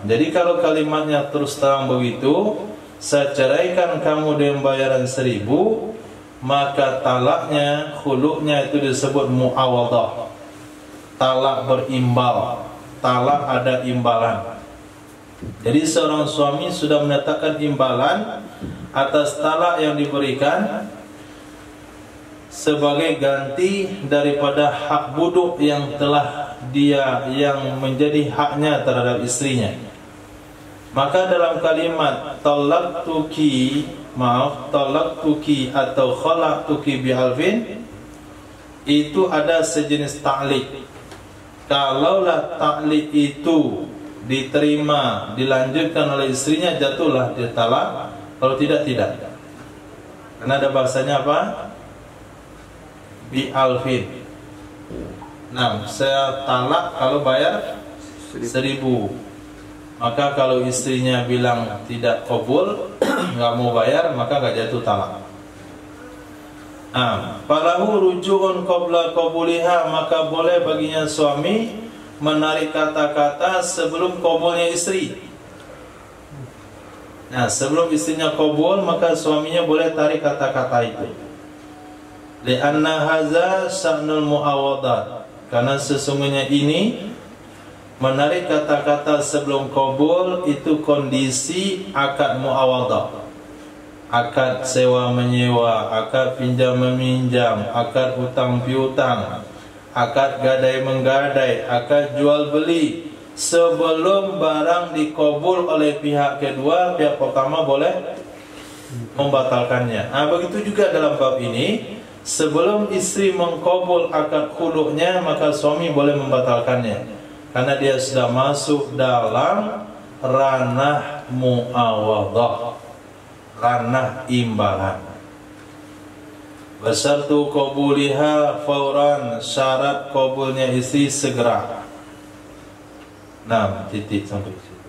Jadi kalau kalimatnya terus terang begitu, saya ceraikan kamu dengan bayaran 1.000, maka talaknya, khuluknya itu disebut muawadah. Talak berimbal, talak ada imbalan. Jadi seorang suami sudah menyatakan imbalan atas talak yang diberikan sebagai ganti daripada hak buduk yang telah dia yang menjadi haknya terhadap istrinya. Maka dalam kalimat talaqtuki atau khalaqtuki bi'alfin itu ada sejenis ta'liq. Kalaulah ta'liq itu diterima, dilanjutkan oleh istrinya, jatuhlah dia talak. Kalau tidak, tidak. Karena ada bahasanya apa? Bi'alfin. Saya talak kalau bayar 1.000. Maka kalau istrinya bilang tidak qabul, enggak mau bayar, maka enggak jatuh talak. Falahu ruju'un qabla qabuliha, maka boleh baginya suami menarik kata-kata sebelum qabulnya istri. Sebelum istrinya qabul, maka suaminya boleh tarik kata-kata itu. Li'anna haza sya'nul mu'awadat, karena sesungguhnya ini menarik kata-kata sebelum qabul itu kondisi akad muawadah, akad sewa menyewa, akad pinjam meminjam, akad hutang piutang, akad gadai menggadai, akad jual beli. Sebelum barang dikabul oleh pihak kedua, pihak pertama boleh membatalkannya. Begitu juga dalam bab ini, sebelum istri mengkabul akad khuluknya, maka suami boleh membatalkannya. Karena dia sudah masuk dalam ranah muawadah, ranah imbalan. Bersartu qabuliha fauran, syarat qabulnya istri segera. Titik sampai situ.